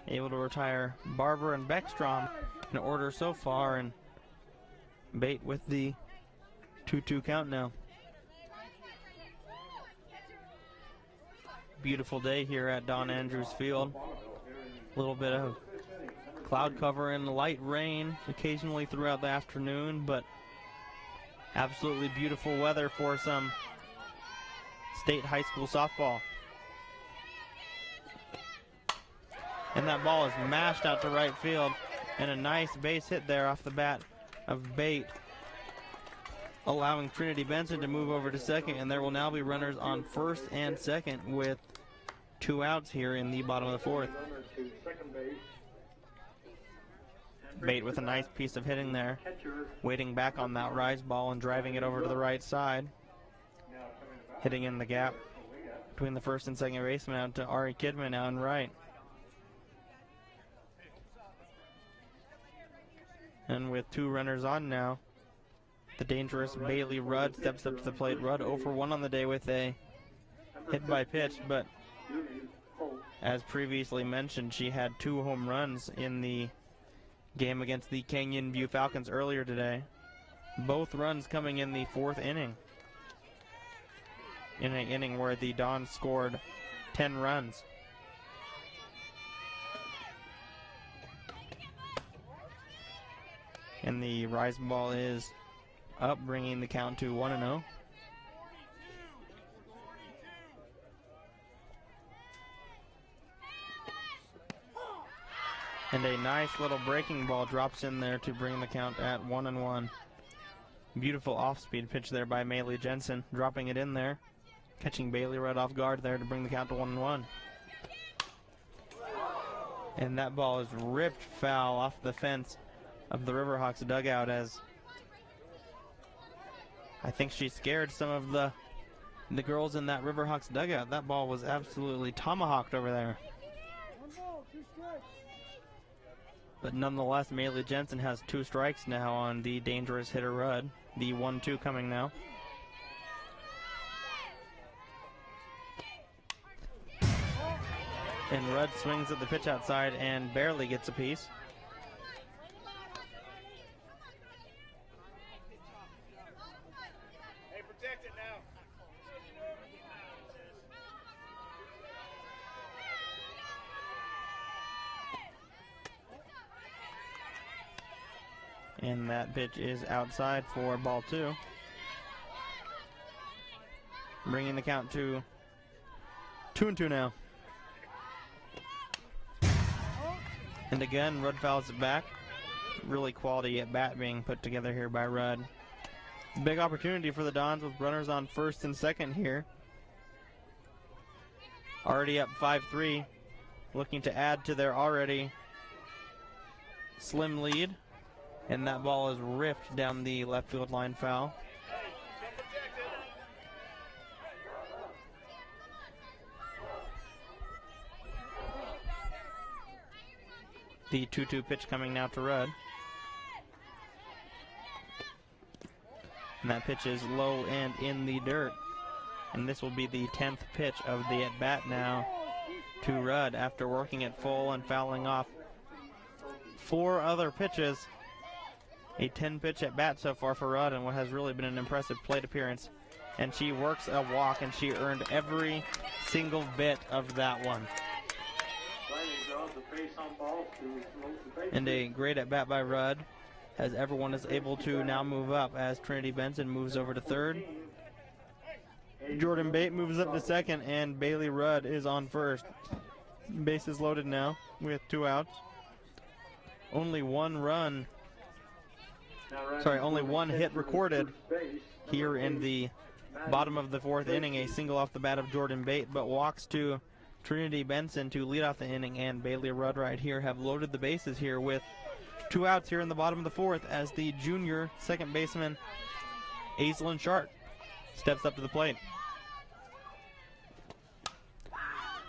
Able to retire Barber and Beckstrom in order so far, and Bate with the 2-2 count now. Beautiful day here at Don Andrews Field. A little bit of cloud cover and light rain occasionally throughout the afternoon, but absolutely beautiful weather for some state high school softball. And that ball is mashed out to right field, and a nice base hit there off the bat of Bate, allowing Trinity Benson to move over to second, and there will now be runners on first and second with 2 outs here in the bottom of the fourth. Bate with a nice piece of hitting there, waiting back on that rise ball and driving it over to the right side, hitting in the gap between the first and second baseman out to Ari Kidman now on right. And with 2 runners on now, the dangerous Bailey Rudd steps up to the plate. Rudd 0 for 1 on the day with a hit by pitch, but as previously mentioned, she had 2 home runs in the game against the Canyon View Falcons earlier today. Both runs coming in the 4th inning, in an inning where the Dons scored 10 runs. And the rise ball is up, bringing the count to 1-0. And a nice little breaking ball drops in there to bring the count at 1-1. Beautiful off-speed pitch there by Mallory Jensen, dropping it in there, catching Bailey right off guard there to bring the count to 1-1. And that ball is ripped foul off the fence of the Riverhawks dugout, as I think she scared some of the girls in that Riverhawks dugout. That ball was absolutely tomahawked over there. But nonetheless, Mallory Jensen has 2 strikes now on the dangerous hitter Rudd. The 1-2 coming now. And Rudd swings at the pitch outside and barely gets a piece. Hey, protect it now. And that pitch is outside for ball 2. Bringing the count to 2-2 now. And again, Rudd fouls it back. Really quality at bat being put together here by Rudd. Big opportunity for the Dons with runners on first and second here. Already up 5-3. Looking to add to their already slim lead. And that ball is ripped down the left field line foul. The 2-2 pitch coming now to Rudd. And that pitch is low and in the dirt. And this will be the 10th pitch of the at-bat now to Rudd after working it full and fouling off 4 other pitches. A 10-pitch at-bat so far for Rudd, and what has really been an impressive plate appearance. And she works a walk, and she earned every single bit of that one. And a great at-bat by Rudd, as everyone is able to now move up as Trinity Benson moves over to third. Jordan Bate moves up to second, and Bailey Rudd is on first. Bases loaded now with 2 outs. Only one hit recorded here in the bottom of the 4th inning. A single off the bat of Jordan Bate, but walks to Trinity Benson to lead off the inning, and Bailey Rudd right here have loaded the bases here with 2 outs here in the bottom of the 4th as the junior second baseman Aislinn Sharp steps up to the plate.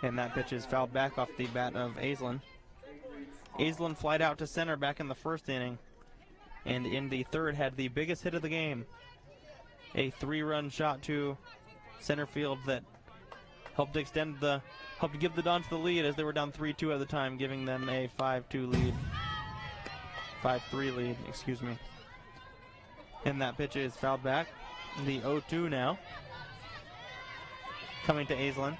And that pitch is fouled back off the bat of Aislinn. Aislinn flied out to center back in the 1st inning, and in the 3rd had the biggest hit of the game. A 3-run shot to center field that helped give the Dons the lead as they were down 3-2 at the time, giving them a 5-3 lead, excuse me. And that pitch is fouled back. The 0-2 now. Coming to Aislinn.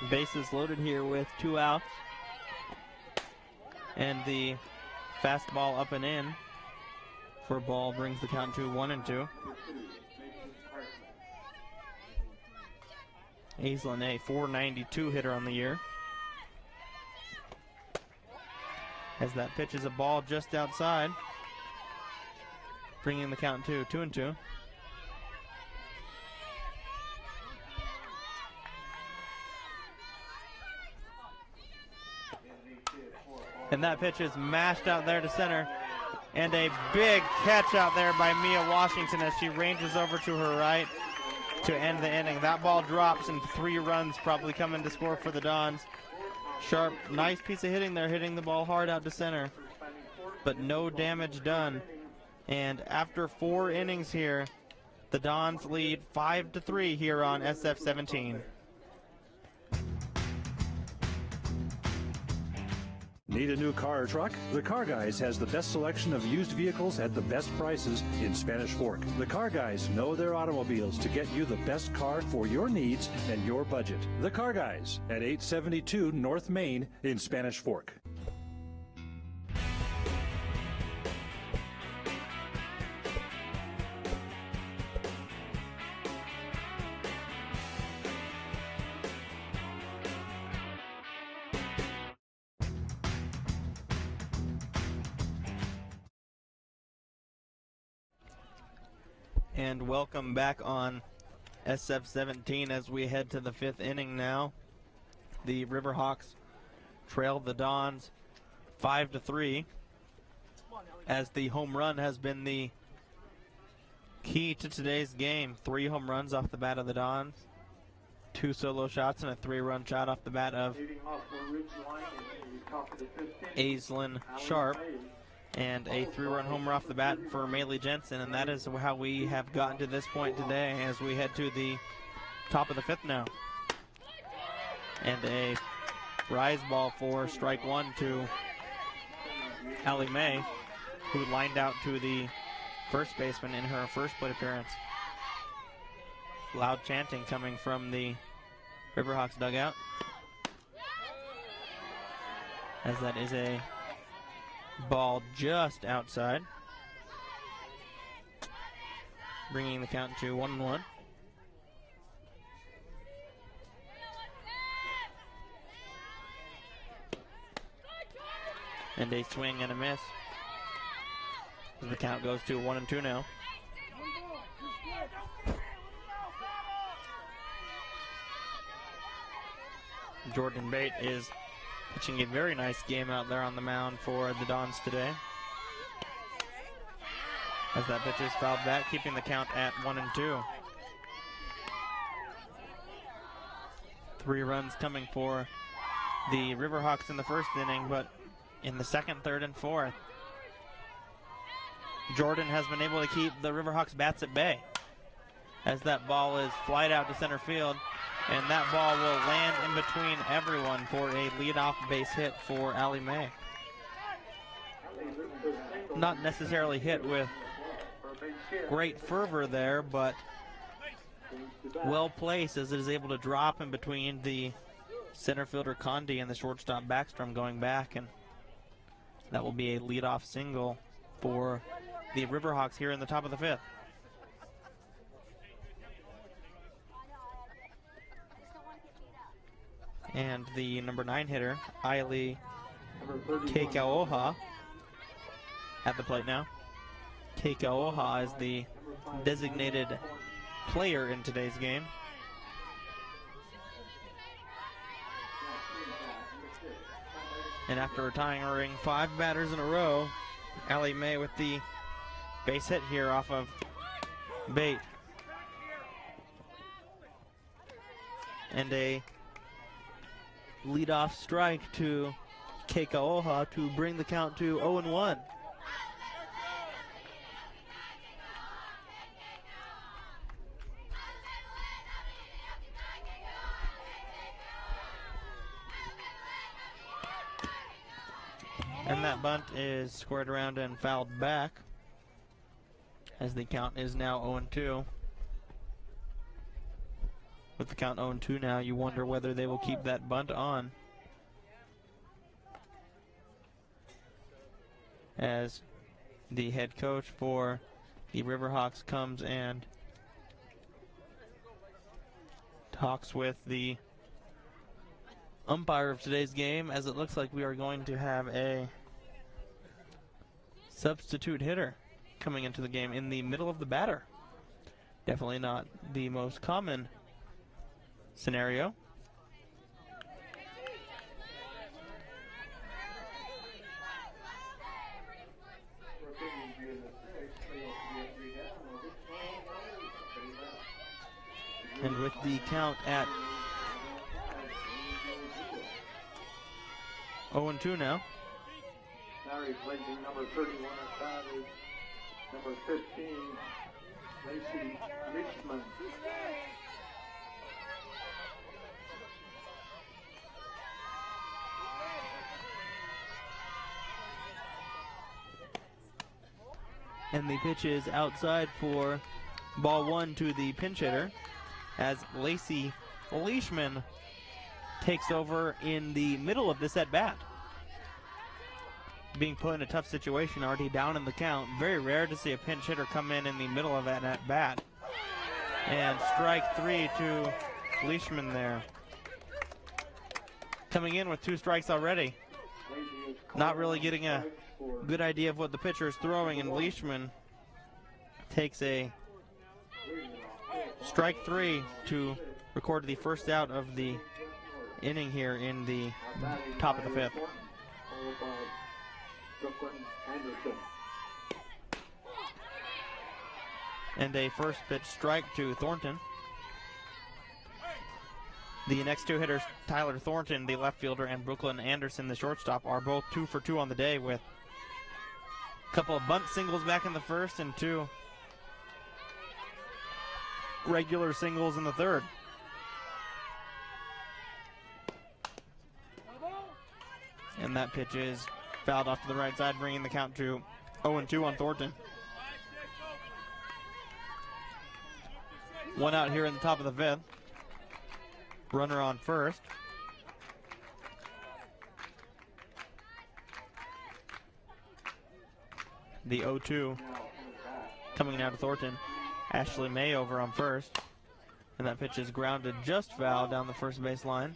Bases loaded here with 2 outs. And the fastball up and in for a ball brings the count to 1-2. Aislinn, a .492 hitter on the year. As that pitch is a ball just outside, bringing the count to 2-2. And that pitch is mashed out there to center. And a big catch out there by Mia Washington as she ranges over to her right to end the inning. That ball drops and 3 runs probably coming to score for the Dons. Sharp, nice piece of hitting there, hitting the ball hard out to center, but no damage done. And after 4 innings here, the Dons lead 5-3 here on SF-17. Need a new car or truck? The Car Guys has the best selection of used vehicles at the best prices in Spanish Fork. The Car Guys know their automobiles to get you the best car for your needs and your budget. The Car Guys at 872 North Main in Spanish Fork. And welcome back on SF-17 as we head to the 5th inning now. The Riverhawks trail the Dons 5-3, as the home run has been the key to today's game. 3 home runs off the bat of the Dons, 2 solo shots, and a 3-run shot off the bat of Aislinn Sharp, and a 3-run homer off the bat for Maley Jensen. And that is how we have gotten to this point today as we head to the top of the 5th now. And a rise ball for strike 1 to Allie Mae, who lined out to the first baseman in her first plate appearance. Loud chanting coming from the Riverhawks dugout, as that is a ball just outside, bringing the count to 1-1. And a swing and a miss. The count goes to 1-2 now. Jordan Bate is pitching a very nice game out there on the mound for the Dons today, as that pitch is fouled back, keeping the count at 1-2. 3 runs coming for the Riverhawks in the first inning, but in the second, third, and fourth, Jordan has been able to keep the Riverhawks bats at bay, as that ball is flied out to center field, and that ball will land in between everyone for a leadoff base hit for Allie Mae. Not necessarily hit with great fervor there, but well placed, as it is able to drop in between the center fielder Condi and the shortstop Beckstrom going back, and that will be a leadoff single for the Riverhawks here in the top of the 5th. And the number 9 hitter, Ailey Keikaoha, at the plate now. Keikaoha is the designated player in today's game. And after retiring 5 batters in a row, Allie Mae with the base hit here off of Bate. And a leadoff strike to Keikaoha to bring the count to 0-1. And that bunt is squared around and fouled back, as the count is now 0-2. With the count 0-2 now, you wonder whether they will keep that bunt on, as the head coach for the Riverhawks comes and talks with the umpire of today's game, as it looks like we are going to have a substitute hitter coming into the game in the middle of the batter. Definitely not the most common scenario. And with the count at 0-2 now. Now replacing number 31 at bat is number 15, Lacey Leishman. And the pitch is outside for ball 1 to the pinch hitter, as Lacey Leishman takes over in the middle of this at-bat. Being put in a tough situation, already down in the count. Very rare to see a pinch hitter come in the middle of an at-bat. And strike 3 to Leishman there. Coming in with 2 strikes already. Not really getting a good idea of what the pitcher is throwing, and Leishman takes a strike 3 to record the first out of the inning here in the top of the 5th. Followed by Brooklyn Anderson. And a first pitch strike to Thornton. The next two hitters, Tyler Thornton, the left fielder, and Brooklyn Anderson, the shortstop, are both 2 for 2 on the day with a couple of bunt singles back in the first and 2 regular singles in the third. And that pitch is fouled off to the right side, bringing the count to 0-2 on Thornton. 1 out here in the top of the 5th. Runner on first. The 0-2 coming now to Thornton. Ashley May over on first. And that pitch is grounded just foul down the first base line.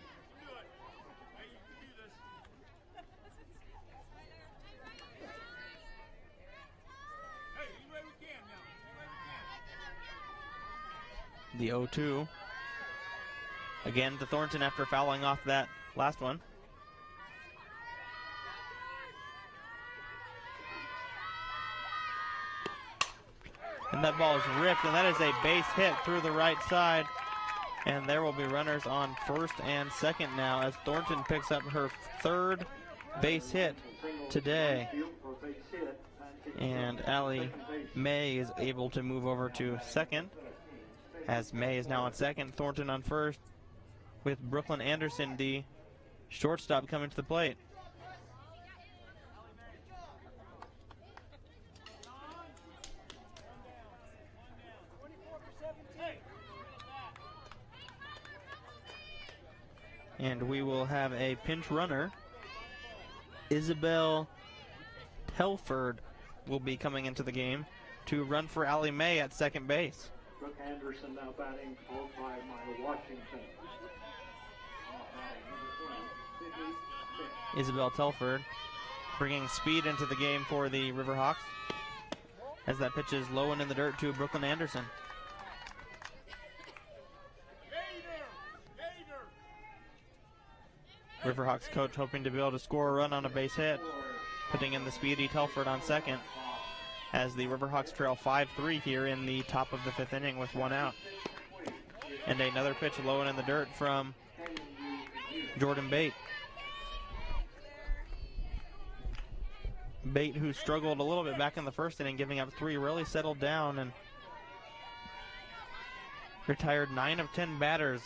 The 0-2. Again to Thornton after fouling off that last one. And that ball is ripped, and that is a base hit through the right side. And there will be runners on first and second now as Thornton picks up her 3rd base hit today. And Allie May is able to move over to second, as May is now on second, Thornton on first, with Brooklyn Anderson, the shortstop, coming to the plate. And we will have a pinch runner. Isabel Telford will be coming into the game to run for Allie May at second base. Brooke Anderson now batting, followed by Maya Washington. Isabel Telford bringing speed into the game for the Riverhawks as that pitch is low and in the dirt to Brooklyn Anderson. Riverhawks coach hoping to be able to score a run on a base hit, putting in the speedy Telford on second as the Riverhawks trail 5-3 here in the top of the 5th inning with 1 out. And another pitch low and in the dirt from Jordan Bate. Bate, who struggled a little bit back in the first inning, giving up 3, really settled down and retired 9 of 10 batters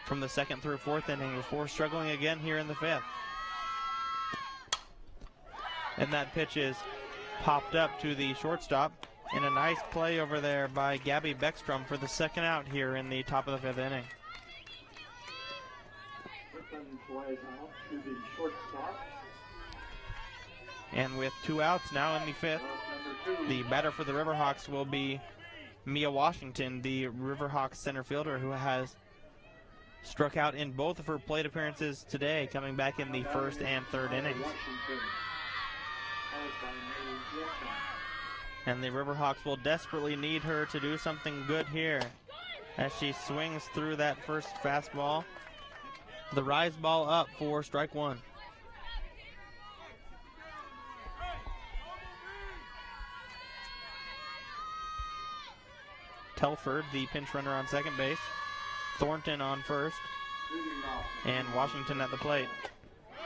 from the 2nd through 4th inning before struggling again here in the 5th. And that pitch is popped up to the shortstop, and a nice play over there by Gabby Beckstrom for the 2nd out here in the top of the 5th inning. Flies out to the shortstop. And with 2 outs now in the 5th, the batter for the Riverhawks will be Mia Washington, the Riverhawks center fielder, who has struck out in both of her plate appearances today, coming back in the 1st and 3rd innings. And the Riverhawks will desperately need her to do something good here as she swings through that first fastball. The rise ball up for strike 1. Telford, the pinch runner, on second base. Thornton on first. And Washington at the plate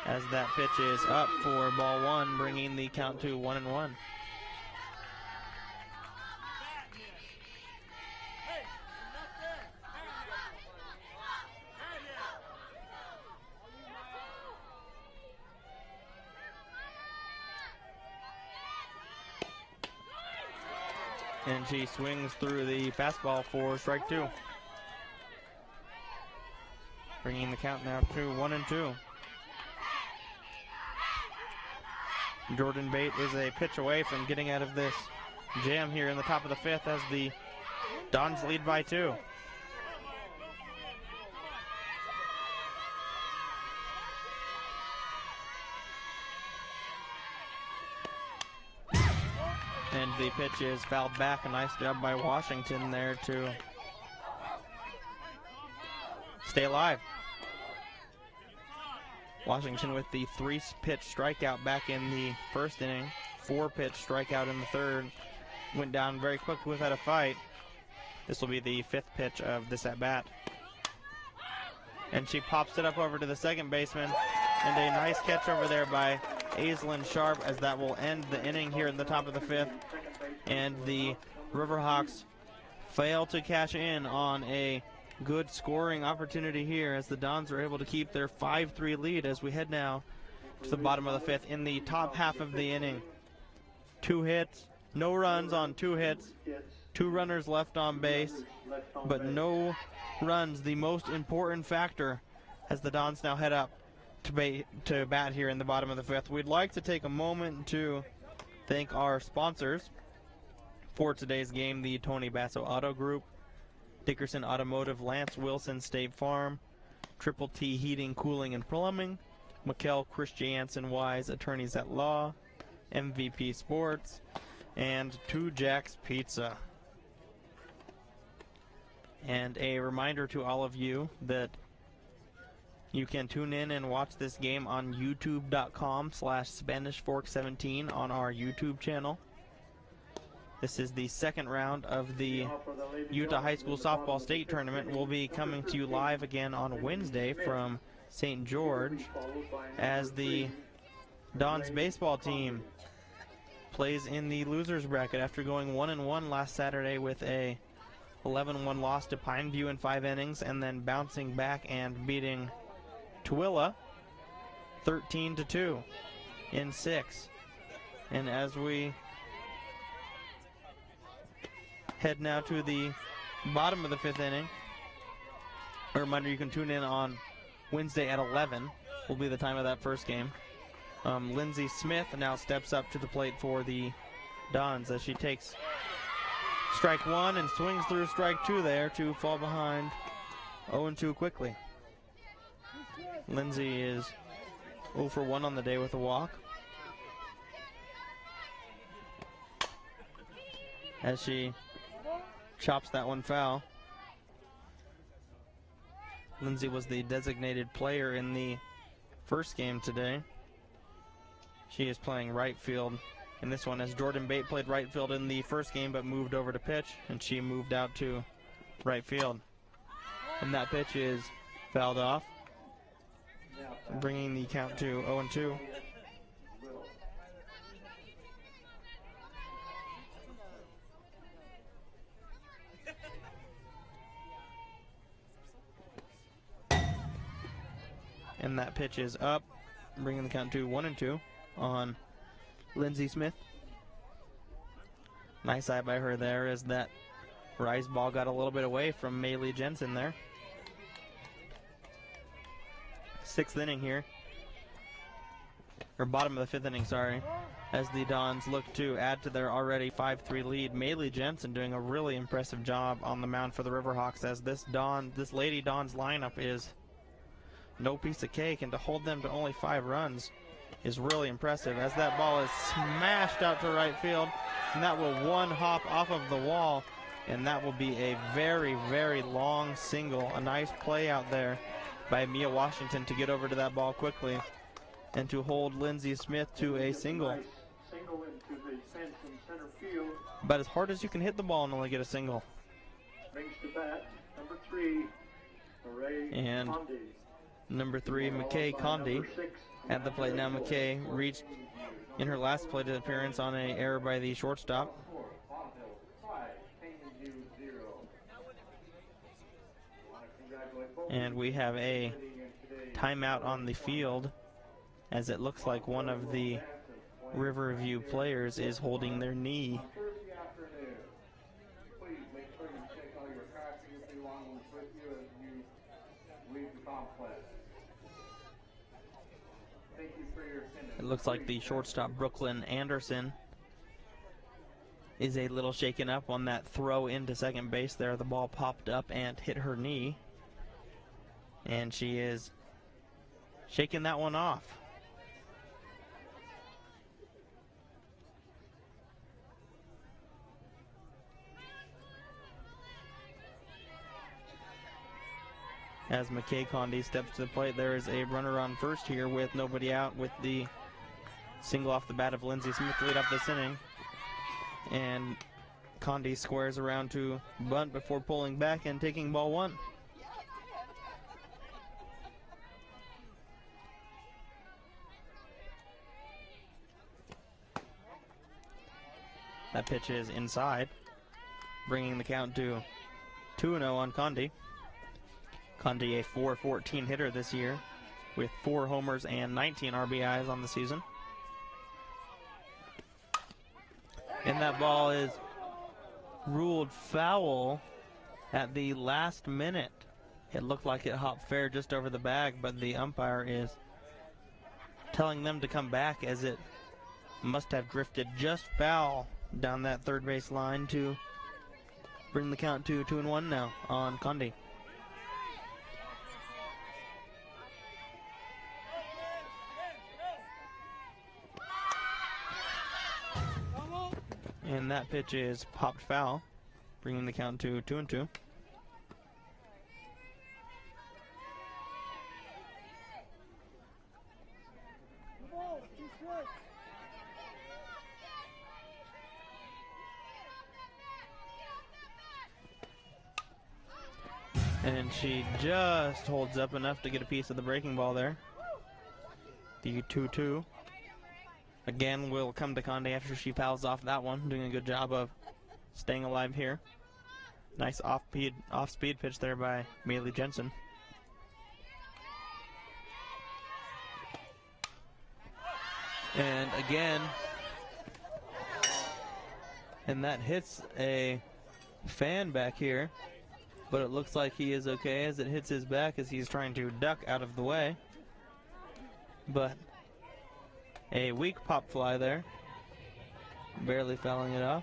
as that pitch is up for ball 1, bringing the count to 1-1. And she swings through the fastball for strike 2. Bringing the count now to 1-2. Jordan Bate is a pitch away from getting out of this jam here in the top of the 5th as the Dons lead by 2. And the pitch is fouled back. A nice job by Washington there to stay alive. Washington with the 3-pitch strikeout back in the first inning, 4-pitch strikeout in the third. Went down very quickly without a fight. This will be the 5th pitch of this at-bat. And she pops it up over to the second baseman. And a nice catch over there by Aislinn Sharp, as that will end the inning here in the top of the 5th. And the Riverhawks fail to cash in on a good scoring opportunity here, as the Dons are able to keep their 5-3 lead as we head now to the bottom of the 5th in the top half of the inning. 2 hits, no runs on 2 hits, 2 runners left on base, but no runs, the most important factor, as the Dons now head up to bat here in the bottom of the 5th. We'd like to take a moment to thank our sponsors for today's game: the Tony Basso Auto Group, Dickerson Automotive, Lance Wilson State Farm, Triple T Heating, Cooling, and Plumbing, McKell Christiansen Wise Attorneys at Law, MVP Sports, and 2 Jacks Pizza. And a reminder to all of you that you can tune in and watch this game on youtube.com/SpanishFork17 on our YouTube channel. This is the second round of the Utah High School Softball State Tournament. We'll be coming to you live again on Wednesday from St. George, as the Dons baseball team plays in the losers bracket after going 1-1 last Saturday with a 11-1 loss to Pineview in 5 innings, and then bouncing back and beating Tooele 13-2 in 6. And as we head now to the bottom of the 5th inning, a reminder, you can tune in on Wednesday at 11 will be the time of that first game. Lindsay Smith now steps up to the plate for the Dons as she takes strike 1 and swings through strike 2 there to fall behind 0-2 quickly. Lindsay is 0 for 1 on the day with a walk, as she chops that one foul. Lindsay was the designated player in the first game today. She is playing right field in this one, as Jordan Bate played right field in the first game but moved over to pitch, and she moved out to right field. And that pitch is fouled off, bringing the count to 0-2. And that pitch is up, bringing the count to 1-2 on Lindsay Smith. Nice eye by her there, as that rise ball got a little bit away from Maylee Jensen there. 6th inning here, or bottom of the 5th inning, sorry, as the Dons look to add to their already 5-3 lead. Maylee Jensen doing a really impressive job on the mound for the Riverhawks, as this Lady Dons lineup is no piece of cake, and to hold them to only 5 runs is really impressive, as that ball is smashed out to right field, and that will one hop off of the wall, and that will be a very, very long single. A nice play out there by Mia Washington to get over to that ball quickly and to hold Lindsay Smith to a single. About as hard as you can hit the ball and only get a single. Brings to bat number 3, and number 3, McKay Condi at the plate now. McKay reached in her last plate appearance on an error by the shortstop. And we have a timeout on the field, as it looks like one of the Riverview players is holding their knee. It looks like the shortstop, Brooklyn Anderson, is a little shaken up on that throw into second base there. The ball popped up and hit her knee, and she is shaking that one off. As McKay Conde steps to the plate, there is a runner on first here with nobody out, with the single off the bat of Lindsey Smith to lead off this inning. And Conde squares around to bunt before pulling back and taking ball one. That pitch is inside, bringing the count to 2-0 on Conde. Conde, a .414 hitter this year, with 4 homers and 19 RBIs on the season. And that ball is ruled foul at the last minute. It looked like it hopped fair just over the bag, but the umpire is telling them to come back, as it must have drifted just foul down that third base line to bring the count to 2-1 now on Conde. And that pitch is popped foul, bringing the count to 2-2. And she just holds up enough to get a piece of the breaking ball there. The 2-2. Again, will come to Conde after she fouls off that one, doing a good job of staying alive here. Nice off-speed pitch there by Maylee Jensen. And again, and that hits a fan back here, but it looks like he is okay as it hits his back as he's trying to duck out of the way. But a weak pop fly there, barely fouling it off.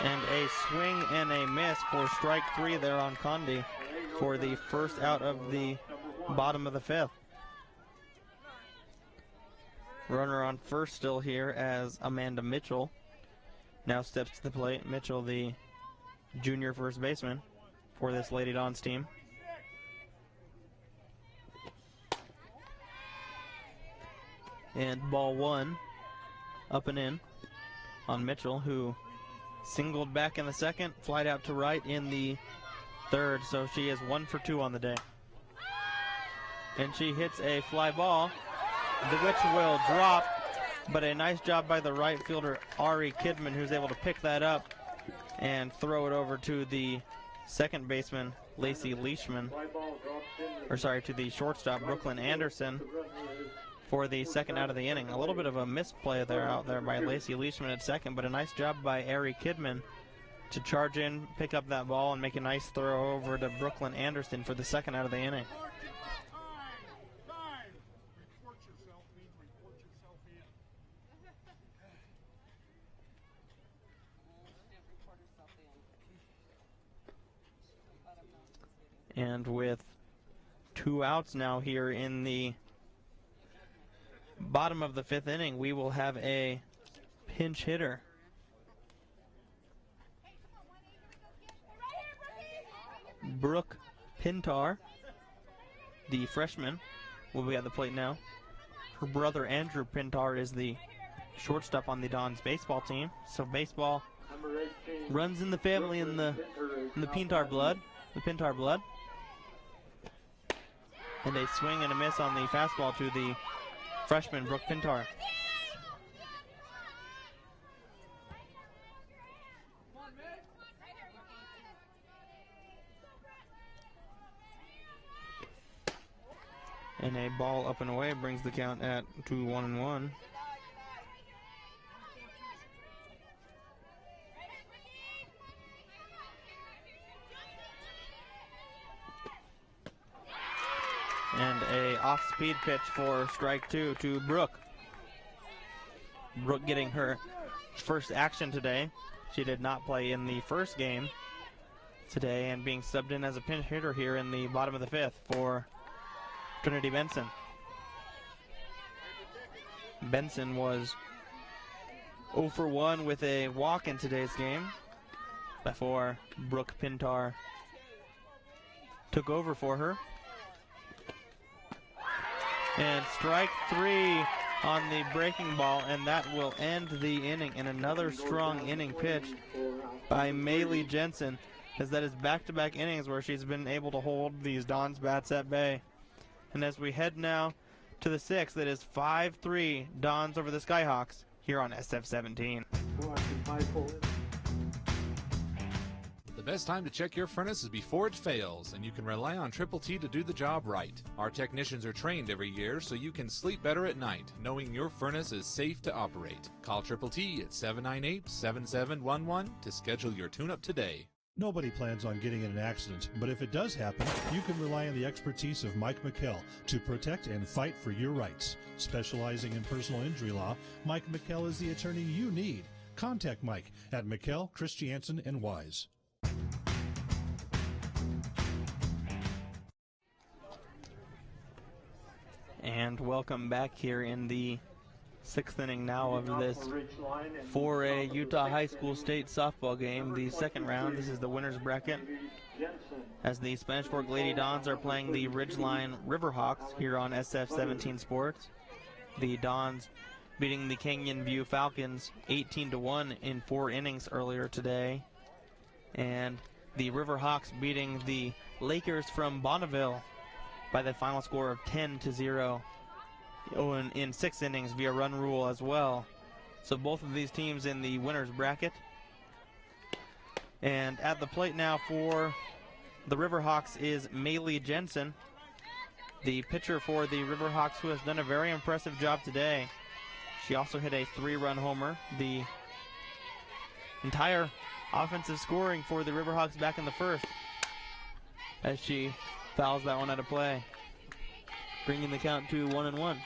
And a swing and a miss for strike 3 there on Conde for the first out of the bottom of the 5th. Runner on first still here as Amanda Mitchell now steps to the plate. Mitchell, the junior first baseman for this Lady Dons team. And ball one, up and in on Mitchell, who singled back in the second, flied out to right in the third, so she is 1 for 2 on the day. And she hits a fly ball, which will drop, but a nice job by the right fielder, Ari Kidman, who's able to pick that up and throw it over to the second baseman, Lacey Leishman, to the shortstop, Brooklyn Anderson, for the second out of the inning. A little bit of a misplay there out there by Lacey Leishman at second, but a nice job by Ari Kidman to charge in, pick up that ball, and make a nice throw over to Brooklyn Anderson for the second out of the inning. And with 2 outs now here in the bottom of the 5th inning, we will have a pinch hitter. Brooke Pintar, the freshman, will be at the plate now. Her brother Andrew Pintar is the shortstop on the Dons baseball team. So baseball runs in the family in the Pintar blood. And a swing and a miss on the fastball to the freshman, Brooke Pintar. And a ball up and away brings the count at 2-1-1. And a off-speed pitch for strike 2 to Brooke. Brooke getting her first action today. She did not play in the first game today and being subbed in as a pinch hitter here in the bottom of the 5th for Trinity Benson. Benson was 0 for 1 with a walk in today's game before Brooke Pintar took over for her. And strike 3 on the breaking ball, and that will end the inning. And another strong inning pitch by Maylee Jensen, as that is back-to-back innings where she's been able to hold these Dons bats at bay. And as we head now to the 6th, it is 5-3 Dons over the Skyhawks here on SF-17. The best time to check your furnace is before it fails, and you can rely on Triple T to do the job right. Our technicians are trained every year so you can sleep better at night, knowing your furnace is safe to operate. Call Triple T at 798-7711 to schedule your tune-up today. Nobody plans on getting in an accident, but if it does happen, you can rely on the expertise of Mike McKell to protect and fight for your rights. Specializing in personal injury law, Mike McKell is the attorney you need. Contact Mike at McKell, Christiansen, and Wise. And welcome back here in the 6th inning now of this 4A Utah High School State softball game, the second round. This is the winner's bracket, as the Spanish Fork Lady Dons are playing the Ridgeline Riverhawks here on SF-17 Sports. The Dons beating the Canyon View Falcons 18-1 in 4 innings earlier today, and the Riverhawks beating the Lakers from Bonneville by the final score of 10-0. In 6 innings via run rule as well. So both of these teams in the winner's bracket. And at the plate now for the Riverhawks is Maylee Jensen, the pitcher for the Riverhawks, who has done a very impressive job today. She also hit a 3-run homer. The entire offensive scoring for the Riverhawks back in the first, as she fouls that one out of play, bringing the count to 1-1.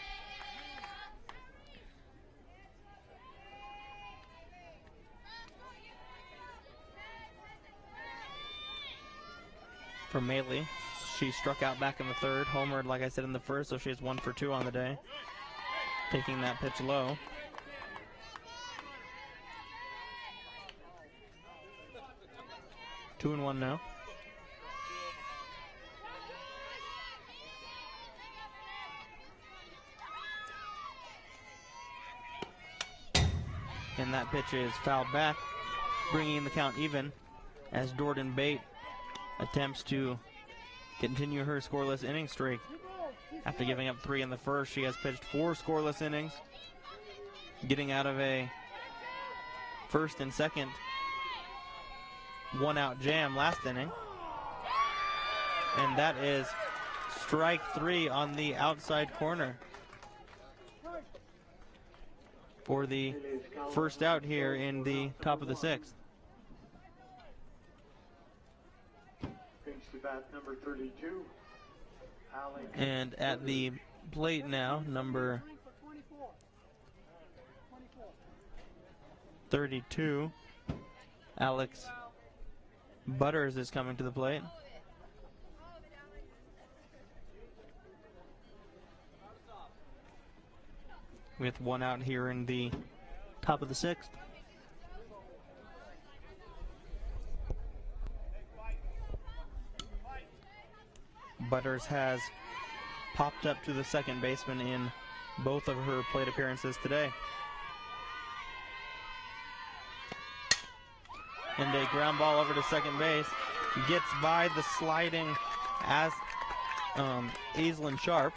For Maylee, she struck out back in the third, homered like I said in the first, so she is 1 for 2 on the day, taking that pitch low. Two and one now. And that pitch is fouled back, bringing the count even as Jordan Bate attempts to continue her scoreless inning streak. After giving up 3 in the first, she has pitched 4 scoreless innings, getting out of a first and second 1-out jam last inning. And that is strike 3 on the outside corner for the first out here in the top of the 6th. Number 32, and at the plate now, number 32, Alex Butters is coming to the plate. With 1 out here in the top of the 6th. Butters has popped up to the second baseman in both of her plate appearances today. And a ground ball over to second base. Gets by the sliding Aislinn Sharp.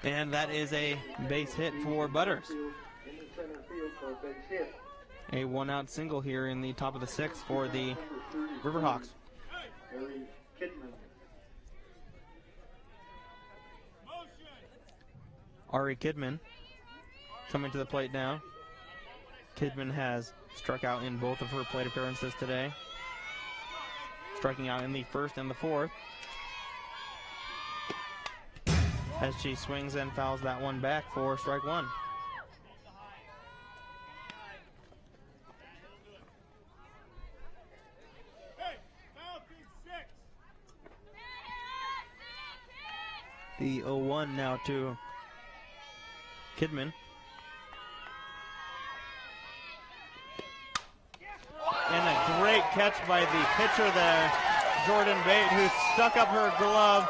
And that is a base hit for Butters. A 1-out single here in the top of the 6th for the Riverhawks. Ari Kidman coming to the plate now. Kidman has struck out in both of her plate appearances today, striking out in the first and the fourth, as she swings and fouls that one back for strike 1. The 0-1 now to Kidman. and a great catch by the pitcher there, Jordan Bate, who stuck up her glove,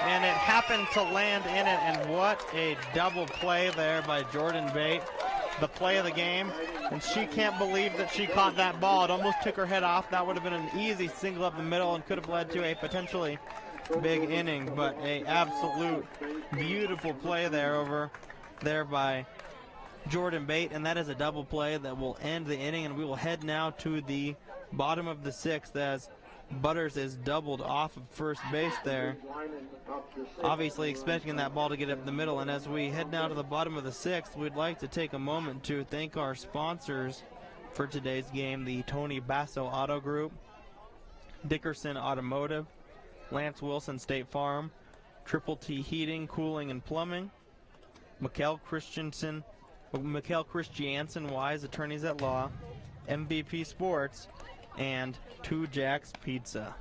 and it happened to land in it. And what a double play there by Jordan Bate, the play of the game. And she can't believe that she caught that ball. It almost took her head off. That would have been an easy single up the middle and could have led to a potentially big inning, but a absolute beautiful play there over there by Jordan Bate, and that is a double play that will end the inning. And we will head now to the bottom of the sixth as Butters is doubled off of first base there, obviously expecting that ball to get up the middle. And as we head now to the bottom of the sixth, we'd like to take a moment to thank our sponsors for today's game: the Tony Basso Auto Group, Dickerson Automotive, Lance Wilson State Farm, Triple T Heating, Cooling, and Plumbing, Mikkel Christiansen Wise Attorneys at Law, MVP Sports, and Two Jacks Pizza.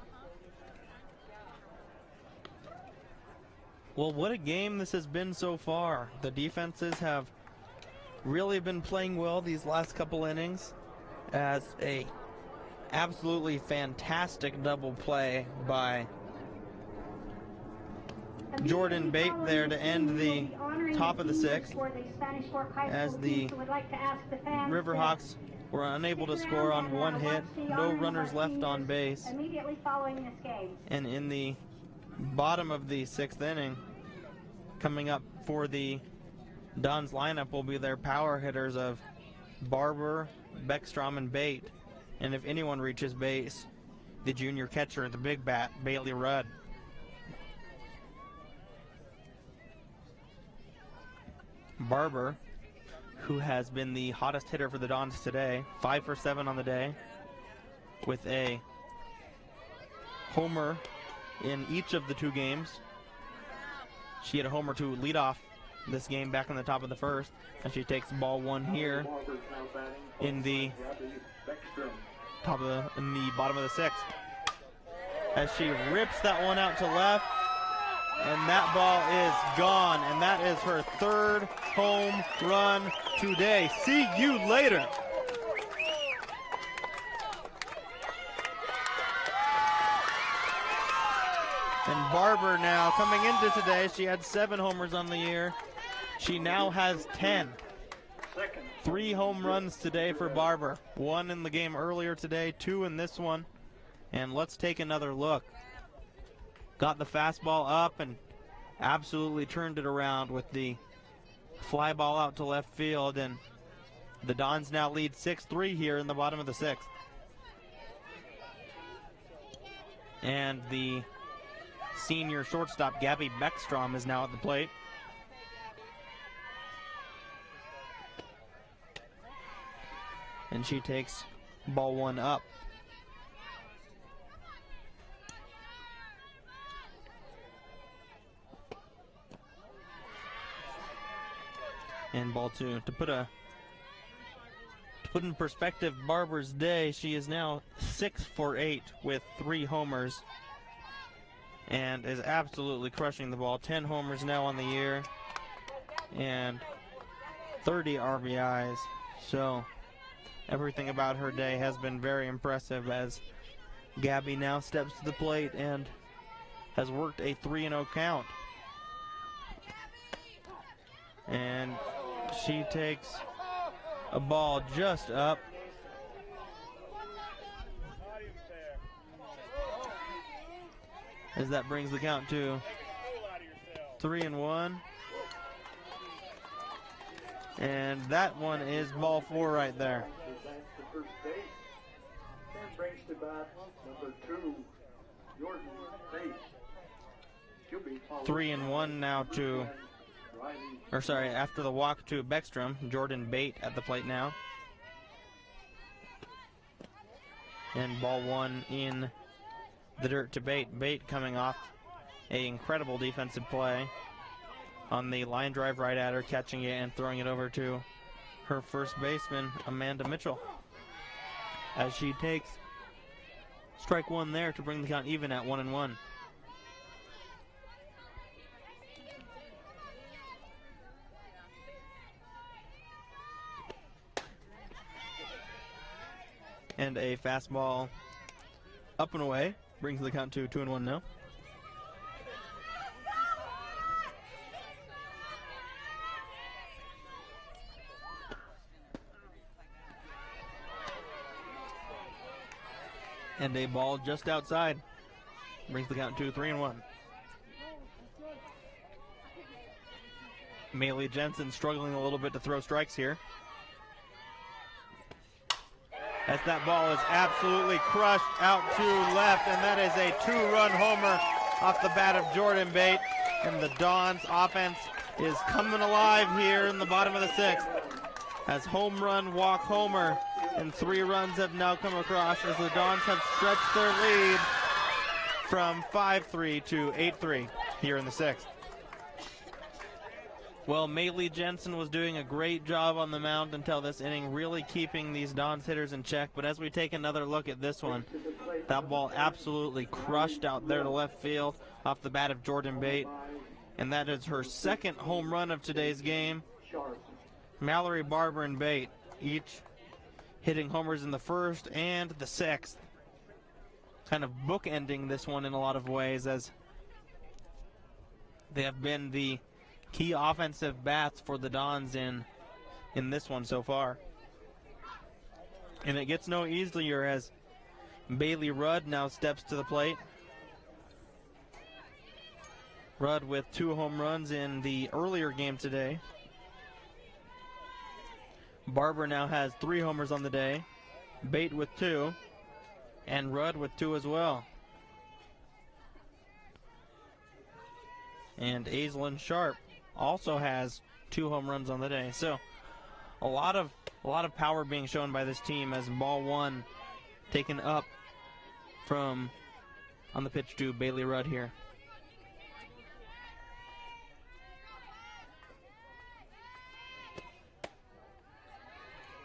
Well, what a game this has been so far. The defenses have really been playing well these last couple innings, as a absolutely fantastic double play by Jordan Bate there to end the top of the sixth, as the Riverhawks were unable to score on one hit, no runners left on base. And in the bottom of the sixth inning, coming up for the Dons lineup will be their power hitters of Barber, Beckstrom, and Bate. And if anyone reaches base, the junior catcher, the big bat, Bailey Rudd. Barber, who has been the hottest hitter for the Dons today, 5 for 7 on the day, with a homer in each of the two games. She had a homer to lead off this game back in the top of the first, and she takes ball one here in the bottom of the sixth, as she rips that one out to left. And that ball is gone, and that is her third home run today. See you later. And Barber now coming into today, she had 7 homers on the year. She now has 10. 3 home runs today for Barber. 1 in the game earlier today, 2 in this one. And let's take another look. Got the fastball up and absolutely turned it around with the fly ball out to left field. And the Dons now lead 6-3 here in the bottom of the sixth. And the senior shortstop, Gabby Beckstrom, is now at the plate. And she takes ball one up. And ball two. To put in perspective Barber's day, she is now 6 for 8 with 3 homers and is absolutely crushing the ball. 10 homers now on the year and 30 RBIs. So everything about her day has been very impressive, as Gabby now steps to the plate and has worked a 3-0 count. And she takes a ball just up. As that brings the count to 3-1. And that one is ball 4 right there. 3-1 now to, after the walk to Beckstrom, Jordan Bate at the plate now. And ball 1 in the dirt to Bate. Bate coming off an incredible defensive play on the line drive right at her, catching it and throwing it over to her first baseman, Amanda Mitchell, as she takes strike 1 there to bring the count even at 1-1. And a fastball up and away brings the count to 2-1 now. And a ball just outside brings the count to 3-1. Maley Jensen struggling a little bit to throw strikes here. As that ball is absolutely crushed out to left, and that is a 2-run homer off the bat of Jordan Bate. And the Dons offense is coming alive here in the bottom of the 6th. As home run, walk, homer, and 3 runs have now come across as the Dons have stretched their lead from 5-3 to 8-3 here in the 6th. Well, Maley Jensen was doing a great job on the mound until this inning, really keeping these Dons hitters in check. But as we take another look at this one, that ball absolutely crushed out there to left field off the bat of Jordan Bate. And that is her 2nd home run of today's game. Mallory Barber and Bate each hitting homers in the 1st and the 6th. Kind of bookending this one in a lot of ways, as they have been the key offensive bats for the Dons in this one so far. And it gets no easier as Bailey Rudd now steps to the plate. Rudd with 2 home runs in the earlier game today. Barber now has 3 homers on the day. Bate with 2. And Rudd with 2 as well. And Aislinn Sharp also has 2 home runs on the day. So a lot of power being shown by this team as ball 1 taken up from on the pitch to Bailey Rudd here.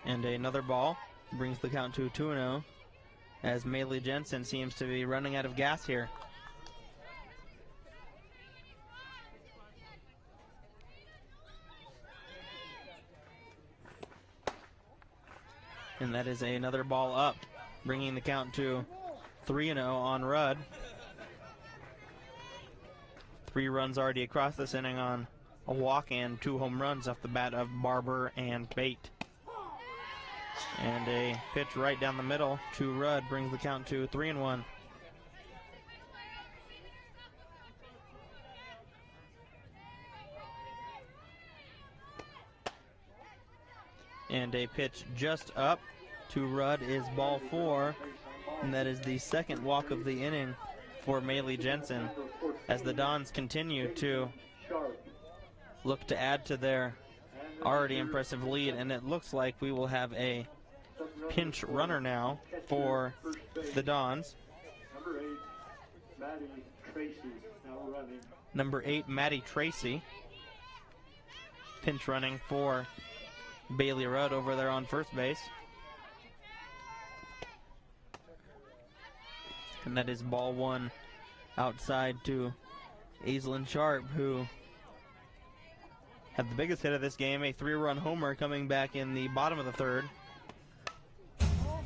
And another ball brings the count to 2-0 as Maley Jensen seems to be running out of gas here. And that is another ball up, bringing the count to 3-0 on Rudd. 3 runs already across this inning on a walk and 2 home runs off the bat of Barber and Bate. And a pitch right down the middle to Rudd brings the count to 3-1. And a pitch just up to Rudd is ball 4, and that is the 2nd walk of the inning for Maley Jensen as the Dons continue to look to add to their already impressive lead. And it looks like we will have a pinch runner now for the Dons. Number 8, Maddie Tracy, pinch running for Bailey Rudd over there on first base. And that is ball 1 outside to Aislinn Sharp, who had the biggest hit of this game, a 3-run homer coming back in the bottom of the 3rd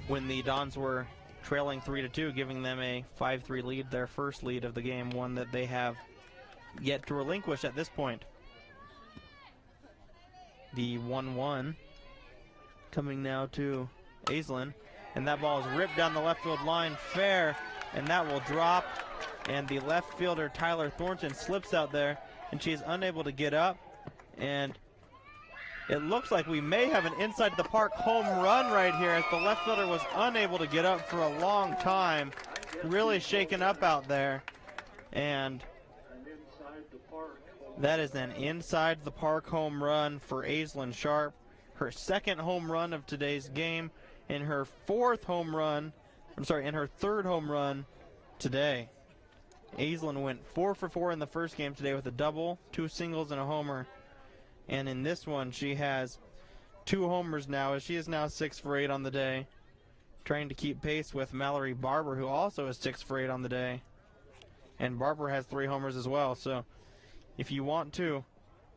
when the Dons were trailing 3-2, giving them a 5-3 lead, their first lead of the game, one that they have yet to relinquish at this point. The 1-1 coming now to Aislinn, and that ball is ripped down the left field line, fair, and that will drop, and the left fielder Tyler Thornton slips out there, and she is unable to get up, and it looks like we may have an inside the park home run right here, as the left fielder was unable to get up for a long time, really shaken up out there, and that is an inside the park home run for Aislinn Sharp, her 2nd home run of today's game, and her 3rd home run today. Aislinn went 4 for 4 in the first game today with a double, 2 singles, and a homer. And in this one, she has 2 homers now, as she is now 6 for 8 on the day, trying to keep pace with Mallory Barber, who also is 6 for 8 on the day. And Barber has 3 homers as well. So if you want to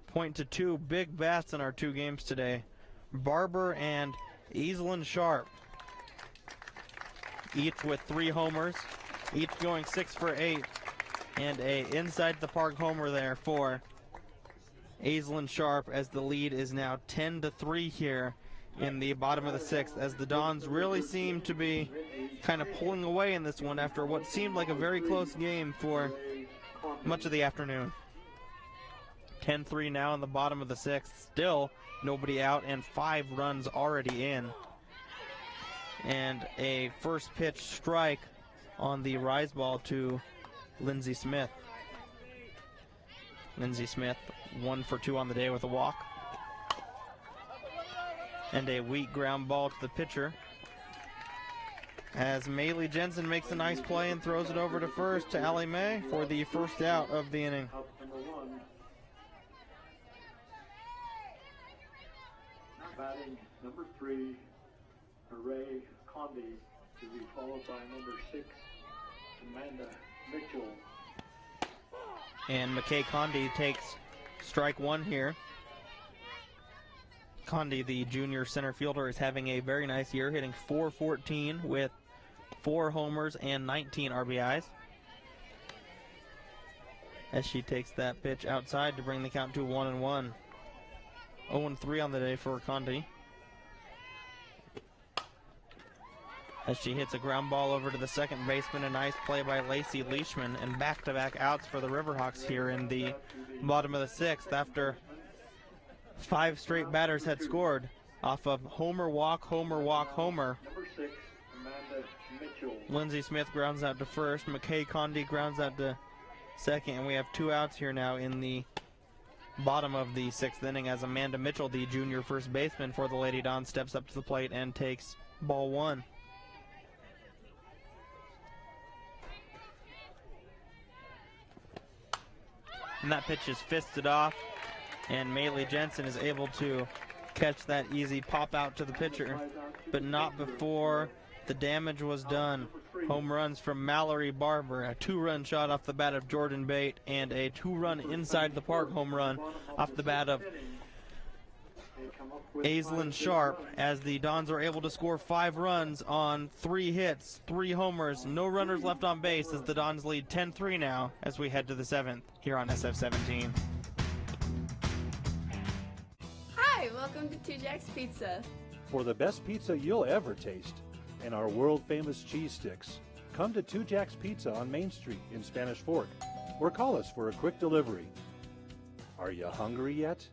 point to 2 big bats in our 2 games today, Barber and Aislinn Sharp each with 3 homers, each going 6 for 8, and a inside the park homer there for Aislinn Sharp, as the lead is now 10-3 here in the bottom of the 6th, as the Dons really seem to be kind of pulling away in this one after what seemed like a very close game for much of the afternoon. 10-3 now in the bottom of the 6th, still nobody out and 5 runs already in. And a first pitch strike on the rise ball to Lindsey Smith. Lindsey Smith 1 for 2 on the day with a walk. And a weak ground ball to the pitcher, as Mallory Jensen makes a nice play and throws it over to first to Allie Mae for the first out of the inning. Batting number 3, Hooray Condi, to be followed by number 6, Amanda Mitchell. And McKay Condi takes strike 1 here. Condi, the junior center fielder, is having a very nice year, hitting .414 with 4 homers and 19 RBIs. As she takes that pitch outside to bring the count to 1-1. 0-3 on the day for Condi, as she hits a ground ball over to the second baseman. A nice play by Lacey Leishman, and back-to-back outs for the Riverhawks here in the bottom of the 6th after 5 straight batters had scored off of homer, walk, homer, walk, homer. Number 6, Amanda Mitchell. Lindsey Smith grounds out to first. McKay Condi grounds out to second, and we have 2 outs here now in the bottom of the 6th inning, as Amanda Mitchell, the junior first baseman for the Lady Dons, steps up to the plate and takes ball 1. And that pitch is fisted off, and Mallory Jensen is able to catch that easy pop out to the pitcher, but not before the damage was done. Home runs from Mallory Barber, a 2-run shot off the bat of Jordan Bate, and a 2-run inside the park home run off the bat of Aislinn Sharp, as the Dons are able to score 5 runs on 3 hits, 3 homers, no runners left on base, as the Dons lead 10-3 now as we head to the 7th here on SF17. Hi, welcome to 2 Jacks Pizza. For the best pizza you'll ever taste and our world-famous cheese sticks, come to 2 Jacks Pizza on Main Street in Spanish Fork, or call us for a quick delivery. Are you hungry yet?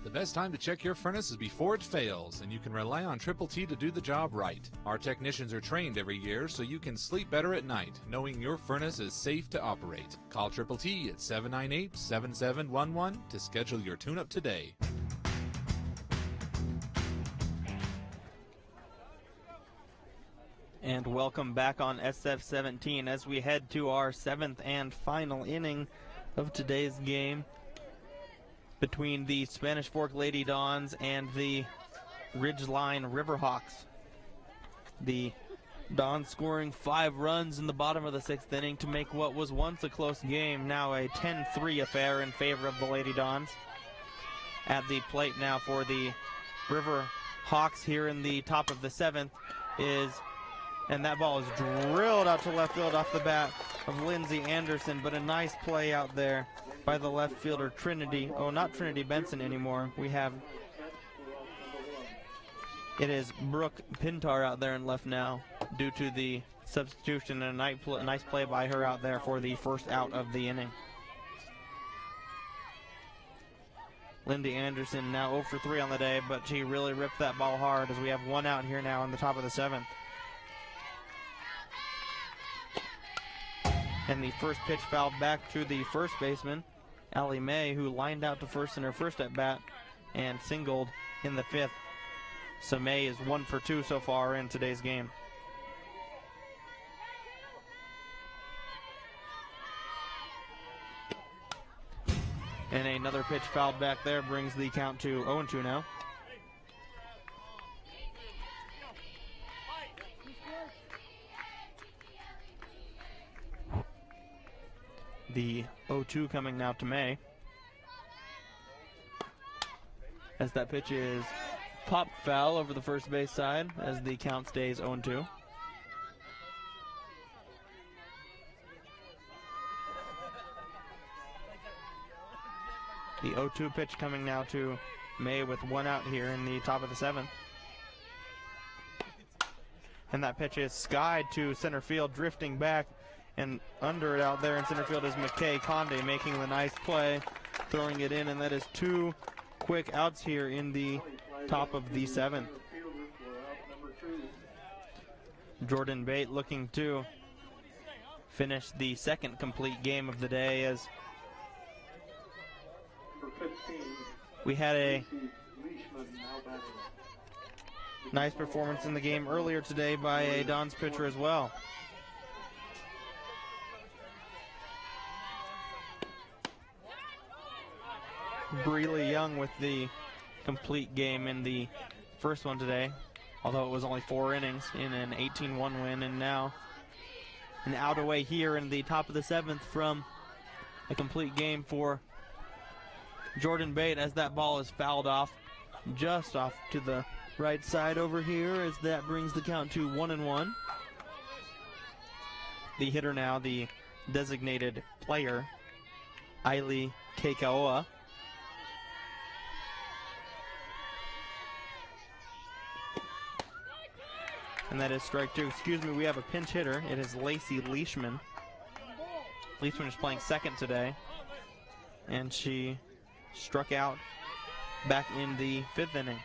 The best time to check your furnace is before it fails, and you can rely on Triple T to do the job right. Our technicians are trained every year so you can sleep better at night, knowing your furnace is safe to operate. Call Triple T at 798-7711 to schedule your tune-up today. And welcome back on SF17 as we head to our 7th and final inning of today's game between the Spanish Fork Lady Dons and the Ridgeline Riverhawks. The Dons scoring 5 runs in the bottom of the 6th inning to make what was once a close game now a 10-3 affair in favor of the Lady Dons. At the plate now for the Riverhawks here in the top of the 7th and that ball is drilled out to left field off the bat of Lindsay Anderson, but a nice play out there by the left fielder Trinity. Oh, not Trinity Benson anymore. It is Brooke Pintar out there in left now due to the substitution, and a nice play by her out there for the first out of the inning. Lindy Anderson now 0 for 3 on the day, but she really ripped that ball hard as we have 1 out here now in the top of the 7th. And the first pitch fouled back to the first baseman, Allie Mae, who lined out to first in her first at-bat and singled in the 5th. So Mae is 1 for 2 so far in today's game. And another pitch fouled back there brings the count to 0-2 now. The 0-2 coming now to May, as that pitch is popped foul over the first base side as the count stays 0-2. The 0-2 pitch coming now to May with one out here in the top of the 7th. And that pitch is skied to center field, drifting back, and under it out there in center field is McKay Conde making the nice play, throwing it in, and that is 2 quick outs here in the top of the 7th. Jordan Bate looking to finish the second complete game of the day, as we had a nice performance in the game earlier today by a Dons pitcher as well. Breely Young with the complete game in the first one today, although it was only 4 innings in an 18-1 win, and now an out away here in the top of the 7th from a complete game for Jordan Bate, as that ball is fouled off just off to the right side over here, as that brings the count to 1-1. The hitter now, the designated player, Aili Keikaoa. And that is strike 2. Excuse me, we have a pinch hitter. It is Lacey Leishman. Leishman is playing second today, and she struck out back in the 5th inning.